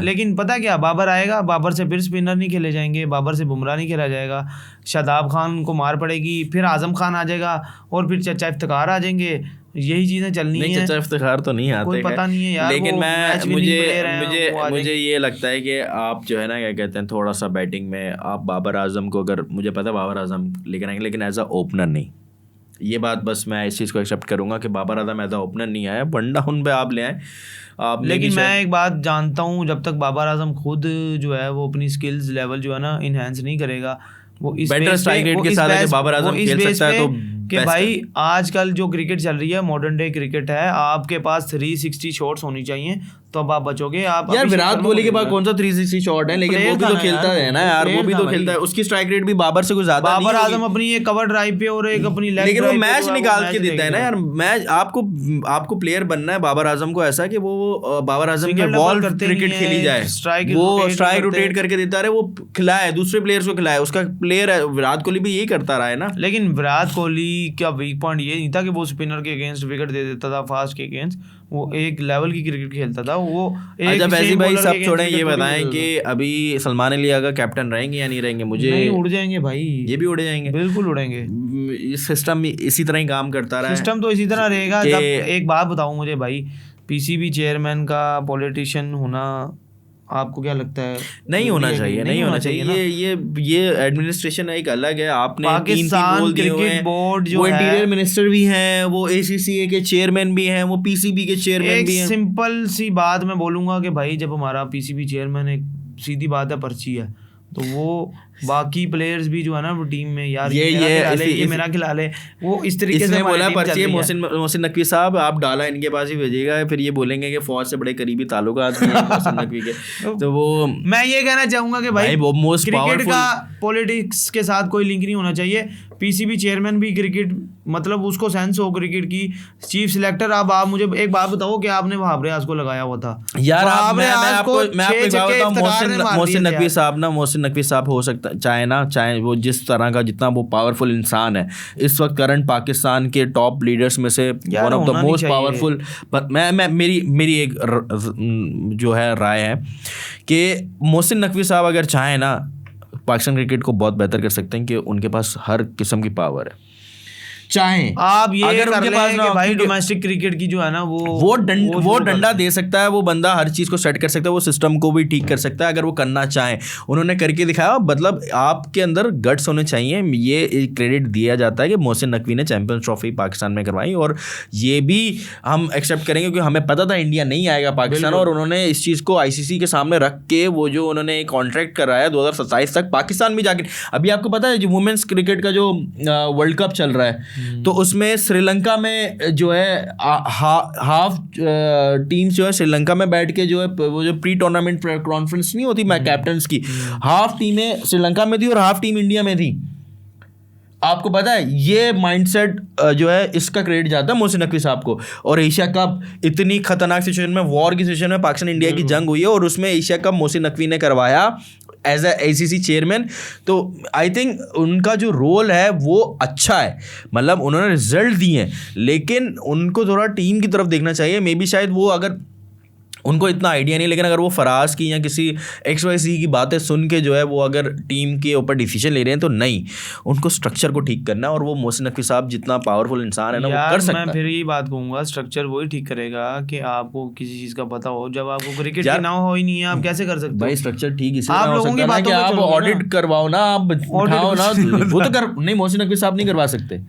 लेकिन पता क्या, बाबर आएगा, बाबर से फिर स्पिनर नहीं खेले जाएंगे, बाबर से बुमराह नहीं खेला जाएगा, शादाब खान को मार पड़ेगी, फिर आजम खान आ जाएगा, और फिर चचा इफ्तिखार आ जाएंगे। यही चीजें चलनी है। चचा इफ्तिखार तो नहीं आते, कोई पता नहीं है यार। लेकिन मुझे लगता है कि आप जो है ना, क्या कहते हैं, थोड़ा सा बैटिंग में आप बाबर आजम को, अगर मुझे पता है बाबर आजम लेकर आएंगे, लेकिन एज अ ओपनर नहीं। ये बात बस मैं इस चीज़ को एक्सेप्ट करूंगा कि Babar Azam as a opener नहीं आया, वनडा उन पे आप ले आए आप। लेकिन मैं एक बात जानता हूँ, जब तक बाबर आजम खुद जो है वो अपनी स्किल्स लेवल जो है ना इनहेंस नहीं करेगा, वो इस बेटर स्ट्राइक रेट के साथ बाबर आजम खेल सकता है, तो कि भाई आजकल जो क्रिकेट चल रही है, मॉडर्न डे क्रिकेट है, आपके पास 360 शॉट्स होनी चाहिए, तो अब आप बचोगे। आप यार विराट कोहली के पास कौन सा 360 शॉट है, लेकिन वो भी तो खेलता है ना यार, वो भी तो खेलता है। उसकी स्ट्राइक रेट भी बाबर से कुछ ज्यादा नहीं है। बाबर आजम अपनी एक कवर ड्राइव पे और एक अपनी लेग, लेकिन वो मैच निकाल के देता है ना यार। मैच आपको प्लेयर बनना है बाबर आजम को ऐसा कि वो बाबर आजम के बॉल क्रिकेट खेली जाए, वो स्ट्राइक रोटेट करके देता रहे, वो खिलाए दूसरे प्लेयर्स को खिलाए। उसका प्लेयर है विराट कोहली भी यही करता रहा है ना। लेकिन विराट कोहली का वीक पॉइंट ये नहीं था कि वो स्पिनर के अगेंस्ट विकेट दे देता था, फास्ट के अगेंस्ट वो एक लेवल की क्रिकेट खेलता था वो। अच्छा वैसे भाई सब छोड़ें, ये बताएं कि अभी सलमान अली अगर कैप्टन रहेंगे या नहीं रहेंगे। मुझे नहीं, उड़ जाएंगे भाई, ये भी उड़ जाएंगे, बिल्कुल उड़ेंगे। सिस्टम इसी तरह ही काम करता रहा है, सिस्टम तो इसी तरह रहेगा। एक बात बताऊं मुझे भाई, पीसीबी चेयरमैन का पॉलिटिशियन होना आपको क्या लगता है? नहीं होना चाहिए, नहीं होना चाहिए। ये एडमिनिस्ट्रेशन एक अलग है। आपने पाकिस्तान क्रिकेट बोर्ड जो वो इंटीरियर मिनिस्टर भी हैं, वो ACCA के चेयरमैन भी हैं, वो PCB के चेयरमैन भी हैं। सिंपल सी बात मैं बोलूंगा कि भाई जब हमारा PCB चेयरमैन, एक सीधी बात है, पर्ची है, तो वो बाकी प्लेयर्स भी जो है ना वो टीम में यार ये मेरा खिला ले, वो इस तरीके से बोला पर्ची। मोहसिन नकवी साहब आप डाला इनके पास ही भेजिएगा, फिर ये बोलेंगे कि फौज से बड़े करीबी ताल्लुकात हैं मोहसिन नकवी के। तो वो मैं ये कहना चाहूंगा कि भाई क्रिकेट का पॉलिटिक्स के साथ कोई लिंक नहीं होना चाहिए। PCB चेयरमैन भी क्रिकेट, मतलब उसको सेंस हो क्रिकेट की। चीफ सिलेक्टर, अब आप मुझे एक बात बताओ कि आपने वहाब रियाज को लगाया हुआ था यार। मैं आपको मोहसिन नकवी साहब हो सकता चाहे वो जिस तरह का, जितना वो पावरफुल इंसान है इस वक्त करंट पाकिस्तान के टॉप लीडर्स में से one of the most powerful. मेरी एक जो है राय है कि मोहसिन नकवी साहब अगर चाहें ना, पाकिस्तान क्रिकेट को बहुत बेहतर कर सकते हैं, कि उनके पास हर किस्म की पावर है। चाहें आप ये अगर उनके पास ना भाई डोमेस्टिक क्रिकेट की जो है ना वो डंडा दे सकता है, वो बंदा हर चीज़ को सेट कर सकता है, वो सिस्टम को भी ठीक कर सकता है अगर वो करना चाहें। उन्होंने करके दिखाया, मतलब आपके अंदर गट्स होने चाहिए। ये क्रेडिट दिया जाता है कि मोहसिन नकवी ने चैंपियंस ट्रॉफी पाकिस्तान में करवाई, और ये भी हम एक्सेप्ट करेंगे क्योंकि हमें पता था इंडिया नहीं आएगा पाकिस्तान, और उन्होंने इस चीज़ को ICC के सामने रख के वो जो उन्होंने कॉन्ट्रैक्ट कराया 2027 तक, पाकिस्तान भी जाके। अभी आपको पता है जो वुमेन्स क्रिकेट का जो वर्ल्ड कप चल रहा है, तो उसमें श्रीलंका में जो है हाफ टीम्स जो है श्रीलंका में बैठ के जो है वो जो प्री टूर्नामेंट कॉन्फ्रेंस नहीं होती कैप्टन्स की, हाफ टीमें श्रीलंका में थी और हाफ टीम इंडिया में थी। आपको पता है ये माइंडसेट जो है इसका क्रेडिट जाता है मोहसिन नकवी साहब को। और एशिया कप इतनी खतरनाक सिचुएशन में, वॉर की सिचुएशन में पाकिस्तान इंडिया की जंग हुई है, और उसमें एशिया कप मोहसिन नकवी ने करवाया एज अ ACC चेयरमैन, तो आई थिंक उनका जो रोल है वो अच्छा है, मतलब उन्होंने रिजल्ट दिए हैं, लेकिन उनको थोड़ा टीम की तरफ देखना चाहिए। मे बी शायद वो, अगर उनको इतना आइडिया नहीं, लेकिन अगर वो फराज की या किसी XYZ की बातें सुन के जो है वो अगर टीम के ऊपर डिसीजन ले रहे हैं, तो नहीं, उनको स्ट्रक्चर को ठीक करना है। और वो मोहसिन नकवी साहब जितना पावरफुल इंसान है ना, वो कर सकता है। मैं फिर यही बात कहूंगा, स्ट्रक्चर वही ठीक करेगा कि आपको किसी चीज का पता हो। जब आपको क्रिकेट की नाम हो ही नहीं है, आप कैसे कर सकते हो भाई? स्ट्रक्चर ठीक इसलिए आप हो लोगों सकता की है ना बातों कि पे आप चलोगे ऑडिट करवाओ ना, आप उठाओ ना, वो तो कर नहीं, मोहसिन नकवी साहब नहीं करवा सकते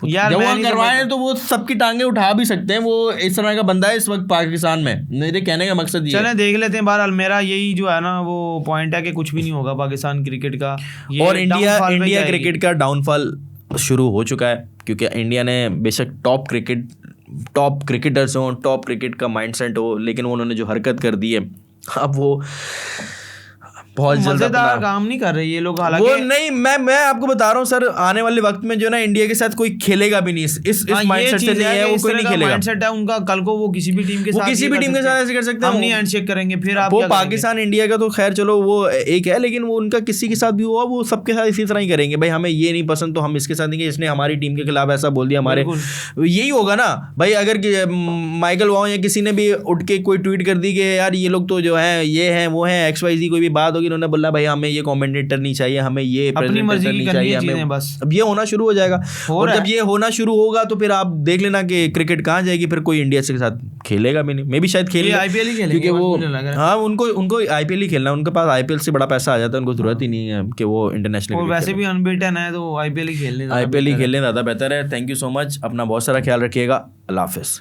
यार, जब मैं वो नहीं करवाए तो वो सबकी टांगे उठा भी सकते हैं। वो इस तरह का बंदा है इस वक्त पाकिस्तान में। मेरे कहने का मकसद ये चलें देख लेते हैं। बहरहाल मेरा यही जो है ना वो पॉइंट है कि कुछ भी नहीं होगा पाकिस्तान क्रिकेट का। और इंडिया क्रिकेट का डाउनफॉल शुरू हो चुका है, क्योंकि इंडिया ने बेशक टॉप क्रिकेटर्स हो, टॉप क्रिकेट का माइंडसेट हो, लेकिन उन्होंने जो हरकत कर दी है, अब वो बहुत मजेदार काम नहीं कर रहे ये लोग। हालांकि वो नहीं, मैं आपको बता रहा हूँ सर, आने वाले वक्त में जो ना इंडिया के साथ कोई खेलेगा भी नहीं, इस माइंडसेट से नहीं है, वो कोई नहीं खेलेगा। माइंडसेट है उनका, कल को वो किसी भी टीम के साथ ऐसे कर सकते हैं। हम नहीं हैंडशेक करेंगे, फिर आप वो पाकिस्तान इंडिया का तो खैर चलो वो एक है, लेकिन वो उनका किसी के साथ भी हुआ वो सबके साथ इसी तरह ही करेंगे। भाई हमें ये नहीं पसंद तो हम इसके साथ नहीं, इसने हमारी टीम के खिलाफ ऐसा बोल दिया, हमारे यही होगा ना भाई। अगर माइकल वॉ या किसी ने भी उठ के कोई ट्वीट कर दी कि यार ये लोग तो जो है ये हैं वो हैं XYZ, कोई भी बात होगी, उन्होंने बोला भाई हमें ये कमेंटेटर नहीं चाहिए, हमें ये अपनी मर्जी की करनी है चीजें बस। अब ये होना शुरू हो जाएगा, और जब ये होना शुरू होगा तो फिर आप देख लेना कि क्रिकेट कहाँ जाएगी, फिर कोई इंडिया के साथ खेलेगा भी नहीं। मे भी शायद खेले IPL ही खेलेंगे, क्योंकि वो हाँ उनको IPL ही खेलना है, उनके पास IPL से बड़ा पैसा आ जाता है, उनको जरूरत ही नहीं है कि वो इंटरनेशनल, और वैसे भी अनबीटन है तो IPL ही खेलने ज़्यादा बेहतर है। थैंक यू सो मच, अपना बहुत सारा ख्याल रखिएगा, अल्लाह हाफिज़।